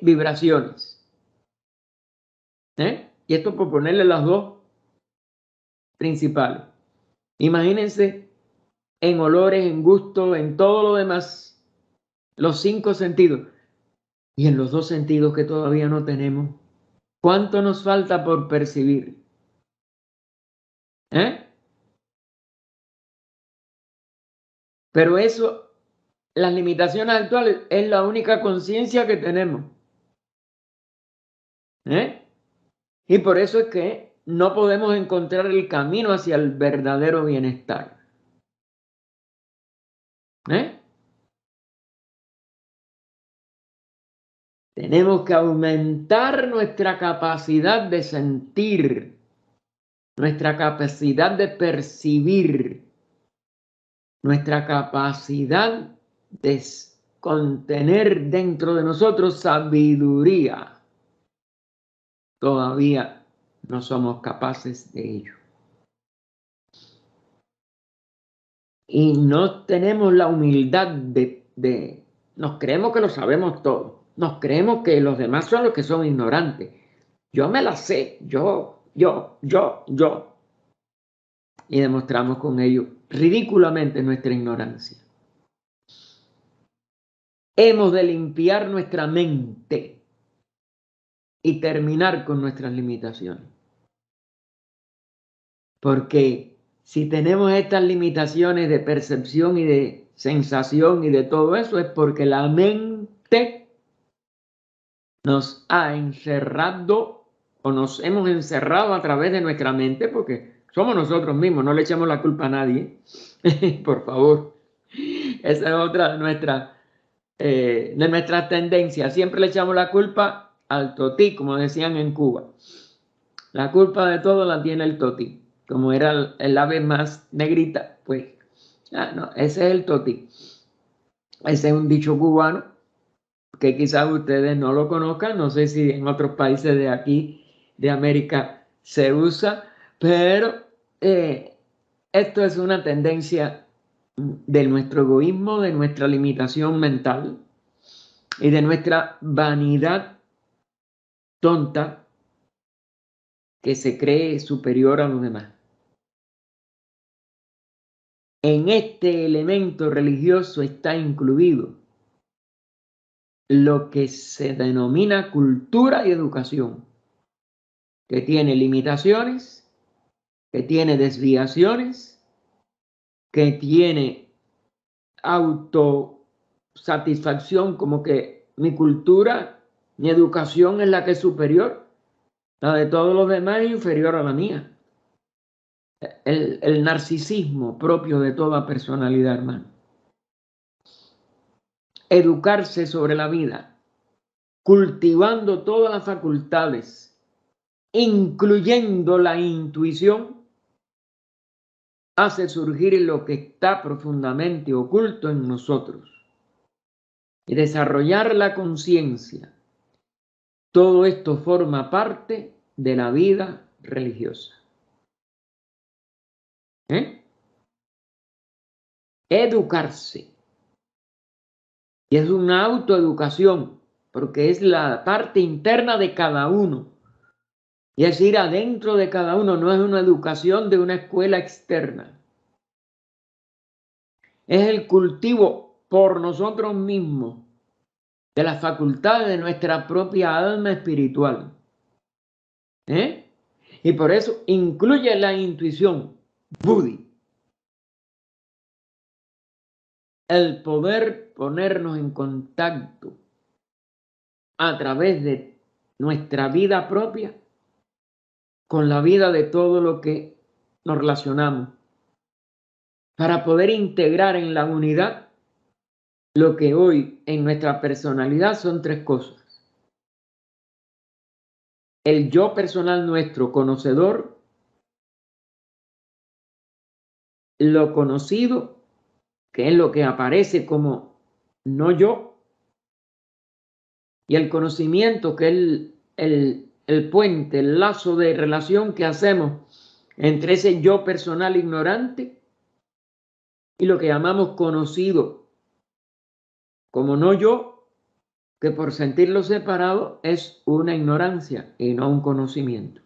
vibraciones. Y esto por ponerle las dos principales. Imagínense en olores, en gusto, en todo lo demás, los 5 sentidos. Y en los 2 sentidos que todavía no tenemos, ¿cuánto nos falta por percibir? Pero eso, las limitaciones actuales, es la única conciencia que tenemos. Y por eso es que no podemos encontrar el camino hacia el verdadero bienestar. Tenemos que aumentar nuestra capacidad de sentir, nuestra capacidad de percibir, nuestra capacidad de contener dentro de nosotros sabiduría. Todavía no somos capaces de ello. Y no tenemos la humildad de nos creemos que lo sabemos todo. Nos creemos que los demás son los que son ignorantes. Yo me la sé, yo. Y demostramos con ello ridículamente nuestra ignorancia. Hemos de limpiar nuestra mente y terminar con nuestras limitaciones. Porque si tenemos estas limitaciones de percepción y de sensación y de todo eso, es porque la mente nos ha encerrado o nos hemos encerrado a través de nuestra mente, porque somos nosotros mismos, no le echamos la culpa a nadie. Por favor. Esa es otra de nuestras tendencias. Siempre le echamos la culpa al totí, como decían en Cuba. La culpa de todo la tiene el toti. Como era el ave más negrita, pues, no, ese es el toti. Ese es un dicho cubano que quizás ustedes no lo conozcan. No sé si en otros países de aquí, de América, se usa, pero esto es una tendencia de nuestro egoísmo, de nuestra limitación mental y de nuestra vanidad tonta que se cree superior a los demás. En este elemento religioso está incluido lo que se denomina cultura y educación, que tiene limitaciones, que tiene desviaciones, que tiene autosatisfacción, como que mi cultura, mi educación es la que es superior, la de todos los demás es inferior a la mía. El narcisismo propio de toda personalidad, hermano. Educarse sobre la vida, cultivando todas las facultades, incluyendo la intuición, hace surgir lo que está profundamente oculto en nosotros y desarrollar la conciencia. Todo esto forma parte de la vida religiosa. Educarse. Y es una autoeducación, porque es la parte interna de cada uno. Y es ir adentro de cada uno, no es una educación de una escuela externa. Es el cultivo por nosotros mismos de las facultades de nuestra propia alma espiritual. Y por eso incluye la intuición, buddhi. El poder ponernos en contacto a través de nuestra vida propia con la vida de todo lo que nos relacionamos, para poder integrar en la unidad lo que hoy en nuestra personalidad son tres cosas. El yo personal nuestro, conocedor, lo conocido, que es lo que aparece como no yo, y el conocimiento, que es el puente, el lazo de relación que hacemos entre ese yo personal ignorante y lo que llamamos conocido como no yo, que por sentirlo separado es una ignorancia y no un conocimiento.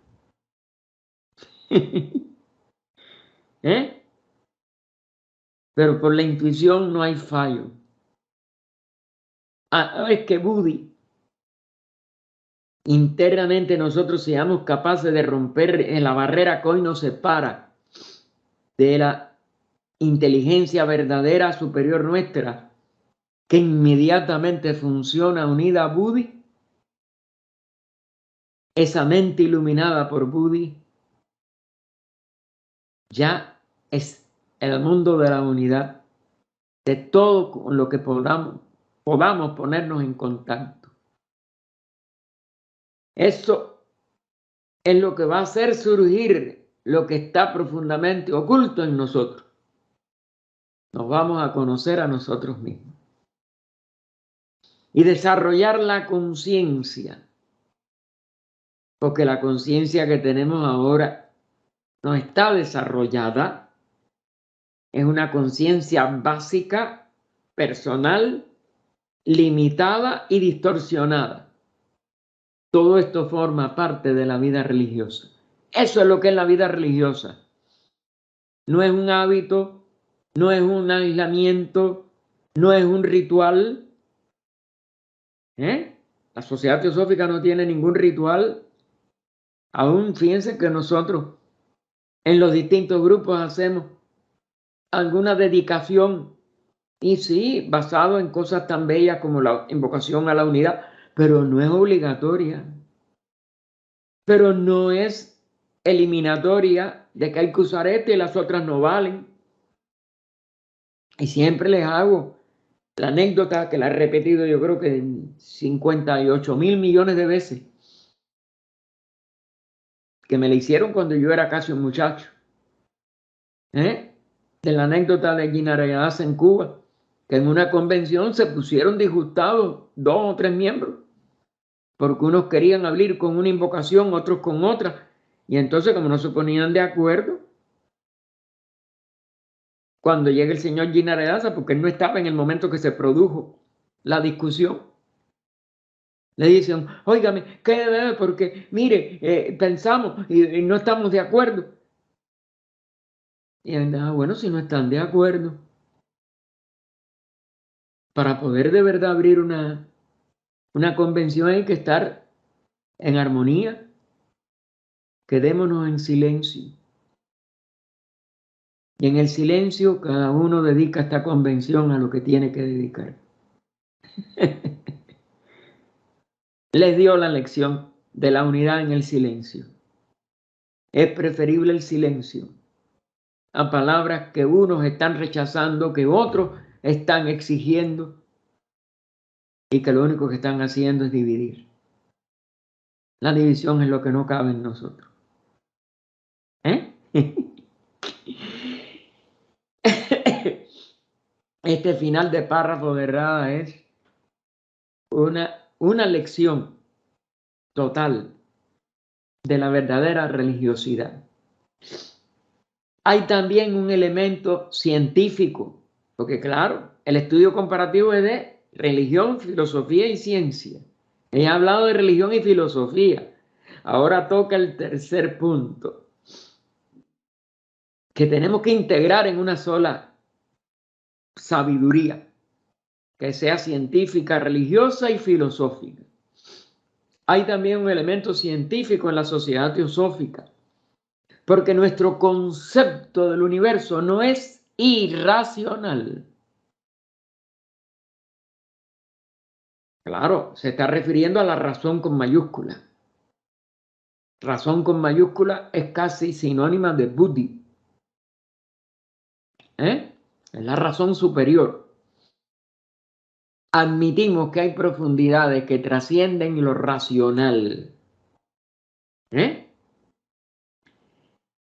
Pero por la intuición no hay fallo. Es que buddhi, internamente nosotros seamos capaces de romper en la barrera que hoy nos separa de la inteligencia verdadera superior nuestra, que inmediatamente funciona unida a buddhi, esa mente iluminada por buddhi ya es el mundo de la unidad, de todo con lo que podamos ponernos en contacto. Eso es lo que va a hacer surgir lo que está profundamente oculto en nosotros. Nos vamos a conocer a nosotros mismos y desarrollar la conciencia, porque la conciencia que tenemos ahora no está desarrollada, es una conciencia básica, personal, limitada y distorsionada. Todo esto forma parte de la vida religiosa. Eso es lo que es la vida religiosa. No es un hábito, no es un aislamiento, no es un ritual. La Sociedad Teosófica no tiene ningún ritual. Aún fíjense que nosotros en los distintos grupos hacemos alguna dedicación, y sí, basado en cosas tan bellas como la invocación a la unidad, pero no es obligatoria. Pero no es eliminatoria de que hay que usar y las otras no valen. Y siempre les hago la anécdota que la he repetido yo creo que 58.000 millones de veces. que me la hicieron cuando yo era casi un muchacho. De la anécdota de Guinarayaza en Cuba, que en una convención se pusieron disgustados 2 o 3 miembros, porque unos querían abrir con una invocación, otros con otra, y entonces como no se ponían de acuerdo, cuando llega el señor Guinarayaza, porque él no estaba en el momento que se produjo la discusión, le dicen, óigame, ¿qué debe? Porque mire, pensamos y no estamos de acuerdo. Y él, bueno, si no están de acuerdo, para poder de verdad abrir una convención hay que estar en armonía. Quedémonos en silencio. Y en el silencio cada uno dedica esta convención a lo que tiene que dedicar. Les dio la lección de la unidad en el silencio. Es preferible el silencio a palabras que unos están rechazando, que otros están exigiendo y que lo único que están haciendo es dividir. La división es lo que no cabe en nosotros. Este final de párrafo de Rada es una lección total de la verdadera religiosidad. Hay también un elemento científico, porque claro, el estudio comparativo es de religión, filosofía y ciencia. He hablado de religión y filosofía. Ahora toca el tercer punto, que tenemos que integrar en una sola sabiduría, que sea científica, religiosa y filosófica. Hay también un elemento científico en la sociedad teosófica, porque nuestro concepto del universo no es irracional. Claro, se está refiriendo a la razón con mayúscula. Razón con mayúscula es casi sinónima de buddhi. Es la razón superior. Admitimos que hay profundidades que trascienden lo racional.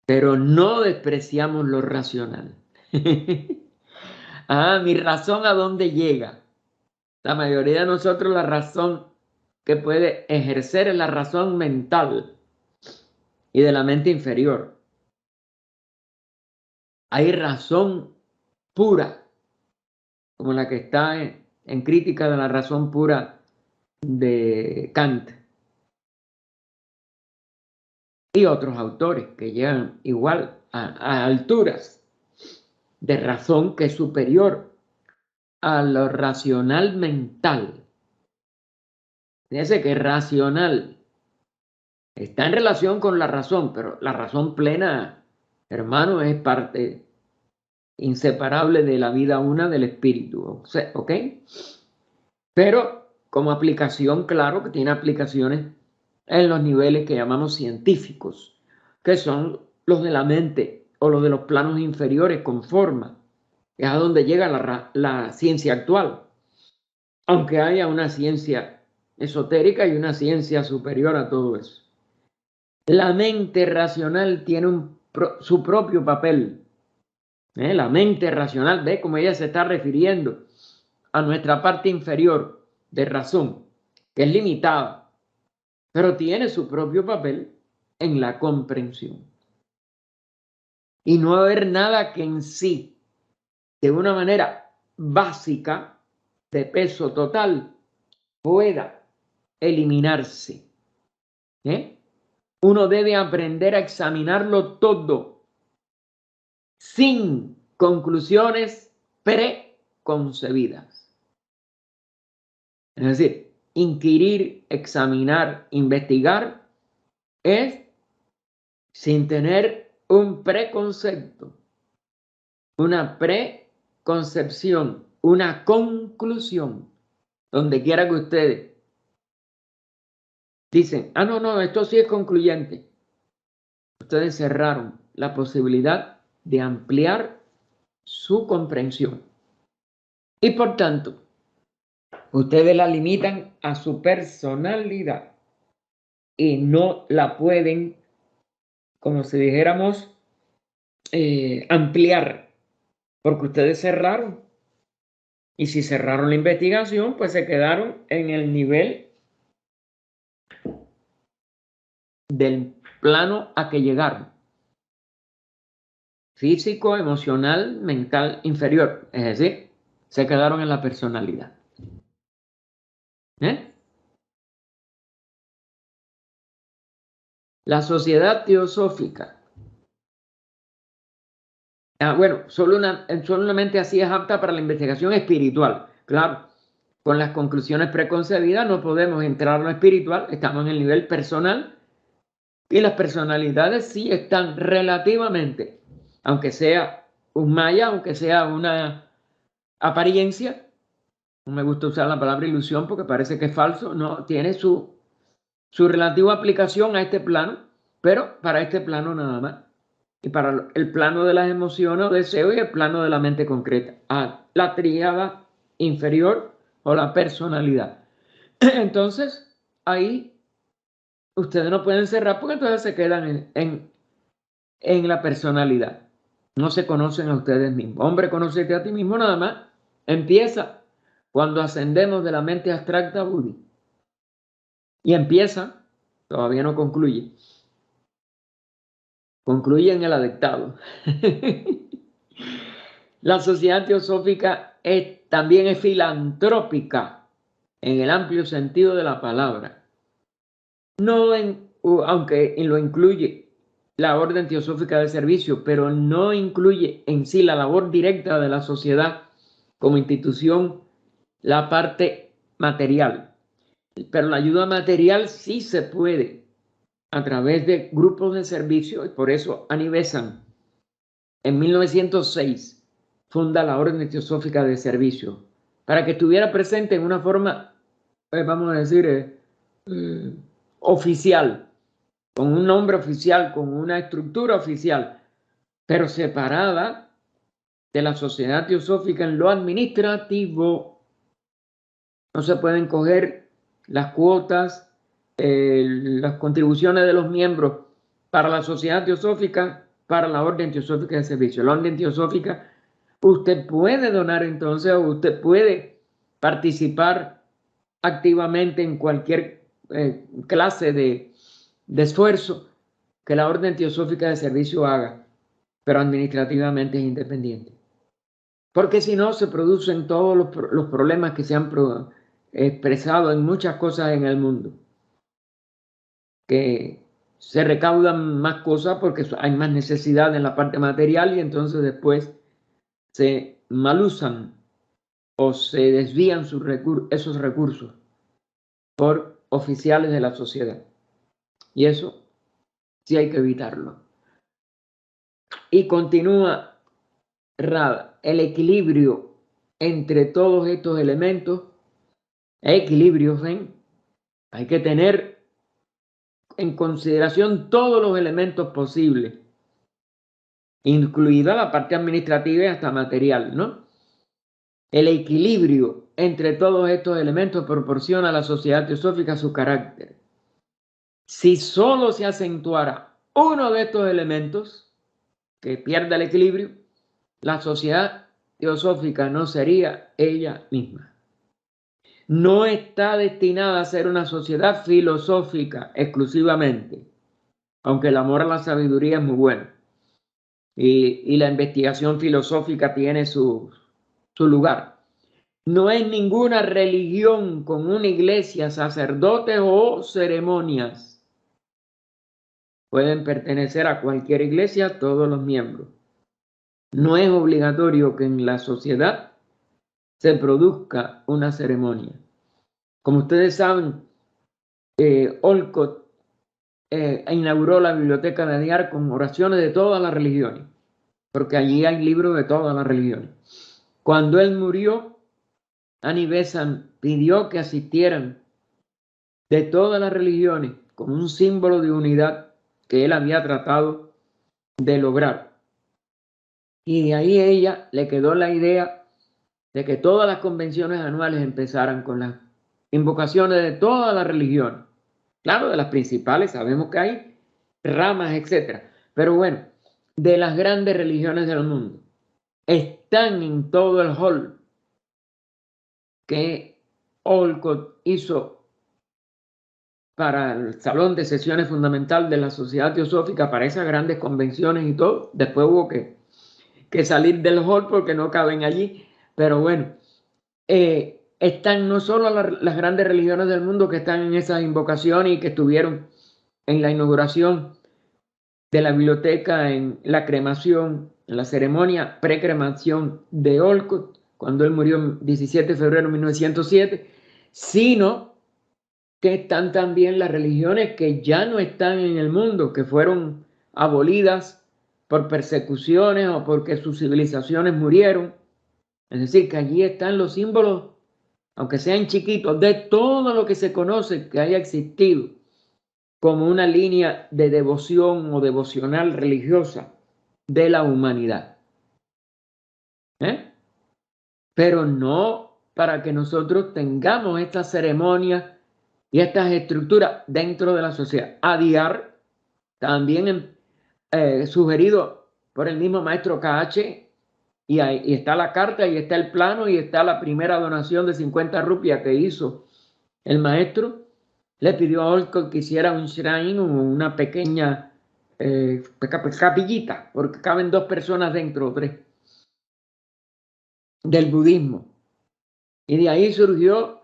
Pero no despreciamos lo racional. Mi razón a dónde llega. La mayoría de nosotros la razón que puede ejercer es la razón mental y de la mente inferior. Hay razón pura, como la que está en crítica de la razón pura de Kant. Y otros autores que llegan igual a alturas de razón que es superior a lo racional mental. Fíjense que racional está en relación con la razón, pero la razón plena, hermano, es parte inseparable de la vida una del espíritu, ¿ok? Pero como aplicación, claro que tiene aplicaciones en los niveles que llamamos científicos, que son los de la mente o los de los planos inferiores con forma, es a donde llega la ciencia actual, aunque haya una ciencia esotérica y una ciencia superior a todo eso. La mente racional tiene su propio papel. La mente racional, ve cómo ella se está refiriendo a nuestra parte inferior de razón, que es limitada, pero tiene su propio papel en la comprensión. Y no haber nada que en sí, de una manera básica, de peso total, pueda eliminarse. Uno debe aprender a examinarlo todo sin conclusiones preconcebidas. Es decir, inquirir, examinar, investigar es sin tener un preconcepto, una preconcepción, una conclusión. Donde quiera que ustedes dicen, no, esto sí es concluyente. Ustedes cerraron la posibilidad de ampliar su comprensión. Y por tanto, ustedes la limitan a su personalidad y no la pueden como si dijéramos, ampliar, porque ustedes cerraron. Y si cerraron la investigación, pues se quedaron en el nivel del plano a que llegaron. Físico, emocional, mental inferior. Es decir, se quedaron en la personalidad. La sociedad teosófica. Bueno, solamente así es apta para la investigación espiritual. Claro, con las conclusiones preconcebidas no podemos entrar a lo espiritual, estamos en el nivel personal y las personalidades sí están relativamente, aunque sea un maya, aunque sea una apariencia, no me gusta usar la palabra ilusión porque parece que es falso, no, tiene su relativa aplicación a este plano, pero para este plano nada más. Y para el plano de las emociones o deseos y el plano de la mente concreta, a la tríada inferior o la personalidad. Entonces, ahí ustedes no pueden cerrar porque entonces se quedan en la personalidad. No se conocen a ustedes mismos. Hombre, conócete a ti mismo nada más. Empieza cuando ascendemos de la mente abstracta a Buddhi. Y empieza, todavía no concluye. Concluye en el adectado. La sociedad teosófica también es filantrópica en el amplio sentido de la palabra. No aunque lo incluye la orden teosófica de servicio, pero no incluye en sí la labor directa de la sociedad como institución, la parte material. Pero la ayuda material sí se puede a través de grupos de servicio, y por eso Annie Besant en 1906 funda la Orden Teosófica de Servicio, para que estuviera presente en una forma, vamos a decir, oficial, con un nombre oficial, con una estructura oficial, pero separada de la sociedad teosófica en lo administrativo. No se pueden coger las cuotas, las contribuciones de los miembros para la sociedad teosófica, para la orden teosófica de servicio. La orden teosófica, usted puede donar entonces, o usted puede participar activamente en cualquier clase de esfuerzo que la orden teosófica de servicio haga, pero administrativamente es independiente. Porque si no, se producen todos los problemas que se han expresado en muchas cosas en el mundo. Que se recaudan más cosas porque hay más necesidad en la parte material y entonces después se malusan o se desvían esos recursos por oficiales de la sociedad. Y eso sí hay que evitarlo. Y continúa Rada, el equilibrio entre todos estos elementos, equilibrios, ¿ven? Hay que tener en consideración todos los elementos posibles, incluida la parte administrativa y hasta material, ¿no? El equilibrio entre todos estos elementos proporciona a la sociedad teosófica su carácter. Si solo se acentuara uno de estos elementos que pierda el equilibrio, la sociedad teosófica no sería ella misma. No está destinada a ser una sociedad filosófica exclusivamente, aunque el amor a la sabiduría es muy bueno. Y la investigación filosófica tiene su lugar. No es ninguna religión con una iglesia, sacerdotes o ceremonias. Pueden pertenecer a cualquier iglesia todos los miembros. No es obligatorio que en la sociedad se produzca una ceremonia. Como ustedes saben, Olcott inauguró la biblioteca de Adiar con oraciones de todas las religiones, porque allí hay libros de todas las religiones. Cuando él murió, Annie Besant pidió que asistieran de todas las religiones como un símbolo de unidad que él había tratado de lograr. Y de ahí ella le quedó la idea de que todas las convenciones anuales empezaran con las invocaciones de todas las religiones. Claro, de las principales sabemos que hay ramas, etcétera, Pero bueno, de las grandes religiones del mundo, están en todo el hall que Olcott hizo para el salón de sesiones fundamental de la Sociedad Teosófica, para esas grandes convenciones y todo. Después hubo que salir del hall porque no caben allí. Pero bueno, están no solo las grandes religiones del mundo que están en esas invocaciones y que estuvieron en la inauguración de la biblioteca, en la cremación, en la ceremonia precremación de Olcott, cuando él murió el 17 de febrero de 1907, sino que están también las religiones que ya no están en el mundo, que fueron abolidas por persecuciones o porque sus civilizaciones murieron. Es decir, que allí están los símbolos, aunque sean chiquitos, de todo lo que se conoce que haya existido como una línea de devoción o devocional religiosa de la humanidad. Pero no para que nosotros tengamos estas ceremonias y estas estructuras dentro de la sociedad. Adiar, también sugerido por el mismo maestro KH, y está la carta, y está el plano, y está la primera donación de 50 rupias que hizo el maestro. Le pidió a Olcott que hiciera un shrine, una pequeña capillita, porque caben 2 personas dentro, o 3, del budismo. Y de ahí surgió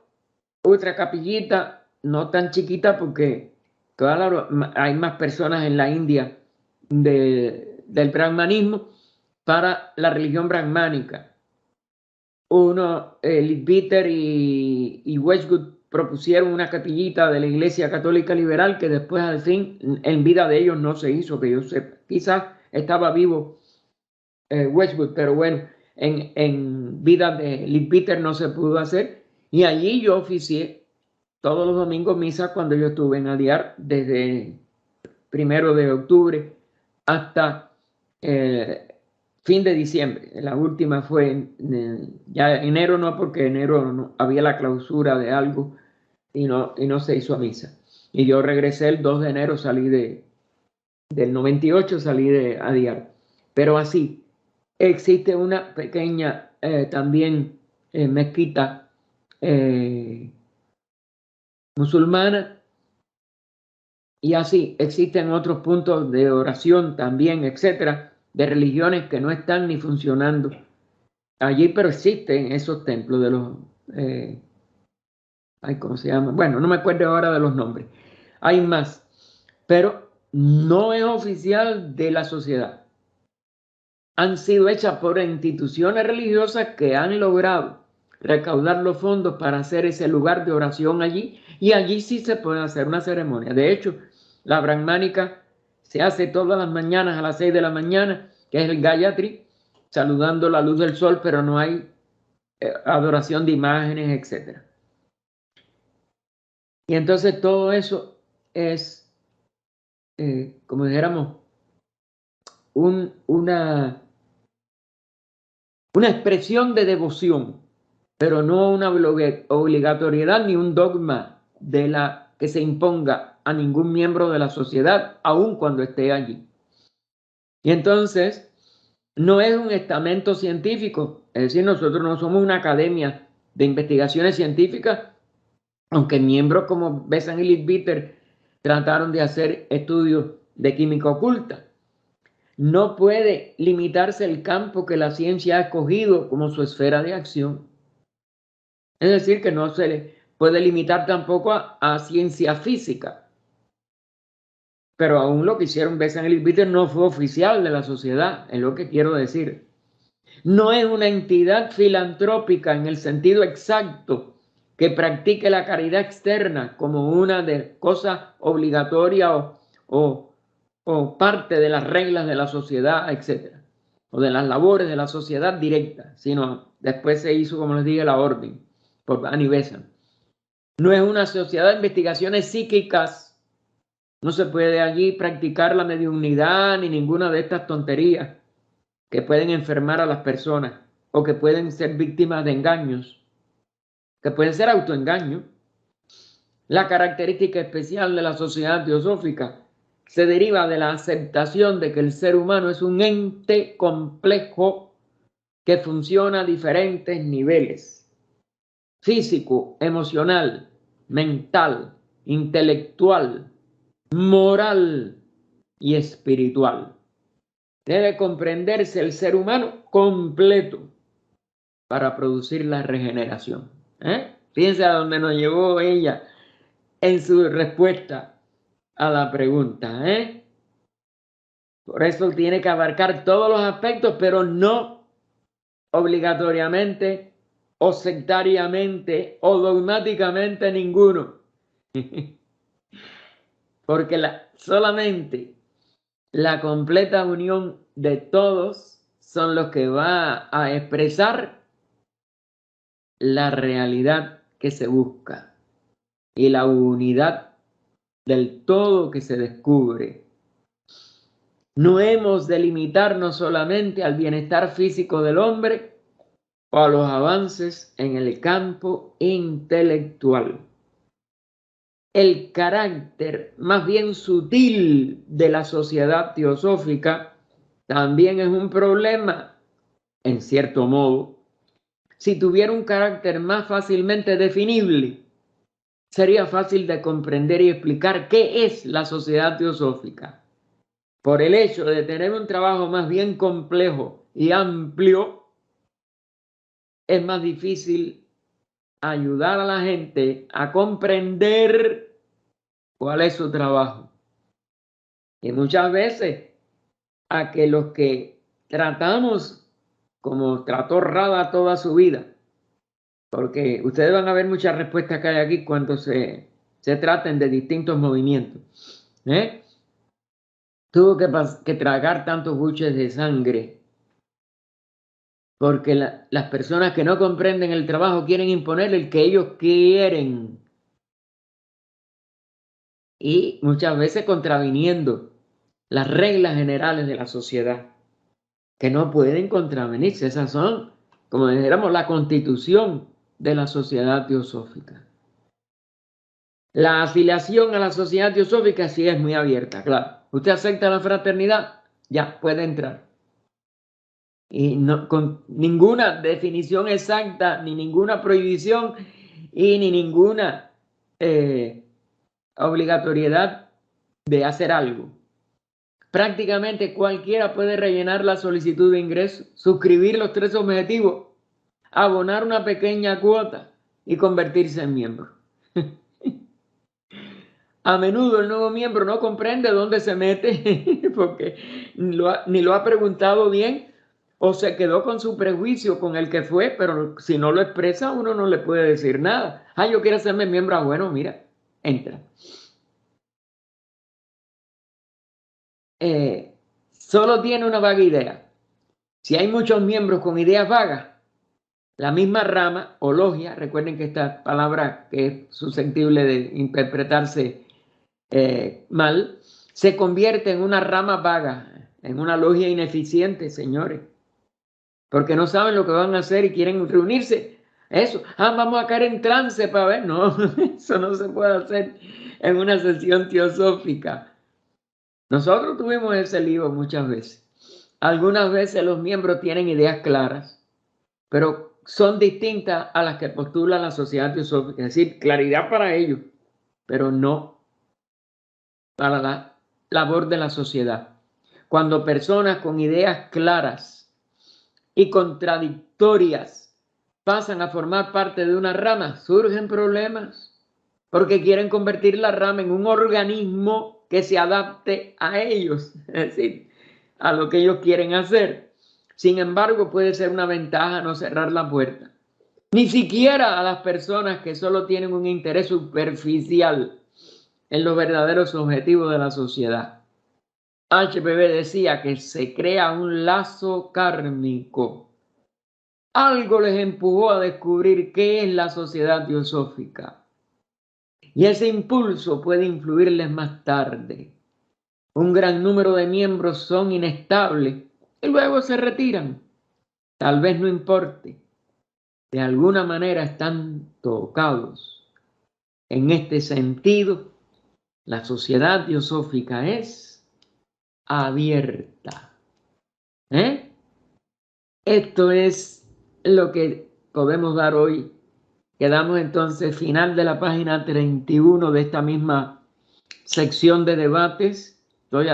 otra capillita, no tan chiquita, porque claro, hay más personas en la India del brahmanismo, para la religión brahmánica. Leadbeater y Wedgwood propusieron una capillita de la Iglesia Católica Liberal, que después al fin en vida de ellos no se hizo, que yo sepa. Quizás estaba vivo Wedgwood, pero bueno, en vida de Leadbeater no se pudo hacer. Y allí yo oficié todos los domingos misa cuando yo estuve en Adiar, desde 1 de octubre hasta fin de diciembre. La última fue ya enero, no, porque enero no, había la clausura de algo y no se hizo misa. Y yo regresé el 2 de enero, salí del 98, salí de Adiar. Pero así, existe una pequeña también mezquita musulmana, y así existen otros puntos de oración también, etcétera, de religiones que no están ni funcionando allí, pero existen esos templos de los ¿cómo se llama? Bueno, no me acuerdo ahora de los nombres. Hay más, pero no es oficial de la sociedad. Han sido hechas por instituciones religiosas que han logrado recaudar los fondos para hacer ese lugar de oración allí, y allí sí se puede hacer una ceremonia. De hecho, la brahmánica se hace todas las mañanas a las 6 de la mañana, que es el Gayatri, saludando la luz del sol, pero no hay adoración de imágenes, etc. Y entonces todo eso es, como dijéramos, una expresión de devoción, pero no una obligatoriedad ni un dogma de la que se imponga a ningún miembro de la sociedad, aun cuando esté allí. Y entonces, no es un estamento científico, es decir, nosotros no somos una academia de investigaciones científicas, aunque miembros como Besant y Leadbeater trataron de hacer estudios de química oculta. No puede limitarse el campo que la ciencia ha escogido como su esfera de acción. Es decir, que no se le puede limitar tampoco a ciencia física. Pero aún lo que hicieron Besant y Leadbeater no fue oficial de la sociedad, es lo que quiero decir. No es una entidad filantrópica en el sentido exacto que practique la caridad externa como una de cosas obligatorias o parte de las reglas de la sociedad, etc. O de las labores de la sociedad directa, sino después se hizo, como les dije, la orden por Annie Besant. No es una sociedad de investigaciones psíquicas. No se puede allí practicar la mediunidad ni ninguna de estas tonterías que pueden enfermar a las personas o que pueden ser víctimas de engaños, que pueden ser autoengaños. La característica especial de la sociedad teosófica se deriva de la aceptación de que el ser humano es un ente complejo que funciona a diferentes niveles: físico, emocional, mental, intelectual, moral y espiritual. Debe comprenderse el ser humano completo para producir la regeneración. Fíjense a dónde nos llevó ella en su respuesta a la pregunta. Por eso tiene que abarcar todos los aspectos, pero no obligatoriamente o sectariamente o dogmáticamente ninguno. Porque solamente la completa unión de todos son los que va a expresar la realidad que se busca y la unidad del todo que se descubre. No hemos de limitarnos solamente al bienestar físico del hombre o a los avances en el campo intelectual. El carácter más bien sutil de la sociedad teosófica también es un problema, en cierto modo. Si tuviera un carácter más fácilmente definible, sería fácil de comprender y explicar qué es la sociedad teosófica. Por el hecho de tener un trabajo más bien complejo y amplio, es más difícil ayudar a la gente a comprender cuál es su trabajo. Y muchas veces a que los que tratamos como trató Rada toda su vida, porque ustedes van a ver muchas respuestas que hay aquí cuando se traten de distintos movimientos. Tuvo que tragar tantos buches de sangre porque las personas que no comprenden el trabajo quieren imponer el que ellos quieren, y muchas veces contraviniendo las reglas generales de la sociedad, que no pueden contravenirse. Esas son, como dijéramos, la constitución de la sociedad teosófica. La afiliación a la sociedad teosófica sí es muy abierta, claro. Usted acepta la fraternidad, ya puede entrar. Y no, con ninguna definición exacta, ni ninguna prohibición y ni ninguna obligatoriedad de hacer algo. Prácticamente cualquiera puede rellenar la solicitud de ingreso, suscribir los 3 objetivos, abonar una pequeña cuota y convertirse en miembro. A menudo el nuevo miembro no comprende dónde se mete porque ni lo ha preguntado bien o se quedó con su prejuicio con el que fue, pero si no lo expresa uno no le puede decir nada. Yo quiero hacerme miembro. Bueno, mira, entra. Solo tiene una vaga idea. Si hay muchos miembros con ideas vagas, la misma rama o logia, recuerden que esta palabra que es susceptible de interpretarse mal, se convierte en una rama vaga, en una logia ineficiente, señores, porque no saben lo que van a hacer y quieren reunirse. Eso, vamos a caer en trance para ver. No, eso no se puede hacer en una sesión teosófica. Nosotros tuvimos ese lío muchas veces. Algunas veces los miembros tienen ideas claras, pero son distintas a las que postula la sociedad teosófica. Es decir, claridad para ellos, pero no para la labor de la sociedad. Cuando personas con ideas claras y contradictorias pasan a formar parte de una rama, surgen problemas porque quieren convertir la rama en un organismo que se adapte a ellos, es decir, a lo que ellos quieren hacer. Sin embargo, puede ser una ventaja no cerrar la puerta, ni siquiera a las personas que solo tienen un interés superficial en los verdaderos objetivos de la sociedad. HPB decía que se crea un lazo kármico. Algo les empujó a descubrir qué es la sociedad teosófica. Y ese impulso puede influirles más tarde. Un gran número de miembros son inestables y luego se retiran. Tal vez no importe. De alguna manera están tocados. En este sentido, La sociedad teosófica es abierta. Esto es lo que podemos dar hoy. Quedamos entonces final de la página 31 de esta misma sección de debates. Estoy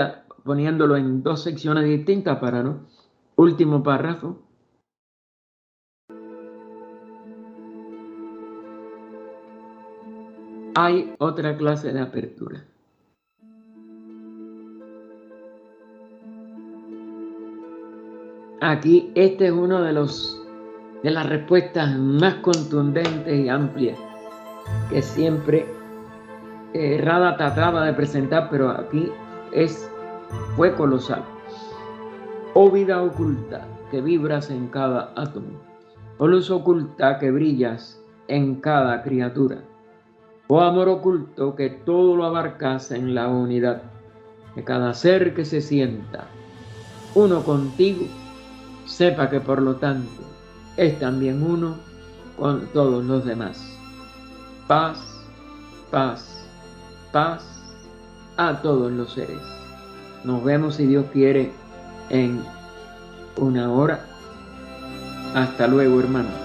poniéndolo en dos secciones distintas para no. Último párrafo. Hay otra clase de apertura. Aquí este es uno de las respuestas más contundentes y amplias que siempre Rada trataba de presentar, pero aquí fue colosal. Oh vida oculta que vibras en cada átomo, oh luz oculta que brillas en cada criatura, oh amor oculto que todo lo abarcas en la unidad de cada ser que se sienta uno contigo, sepa que por lo tanto es también uno con todos los demás. Paz, paz, paz a todos los seres. Nos vemos, si Dios quiere, en una hora. Hasta luego, hermanos.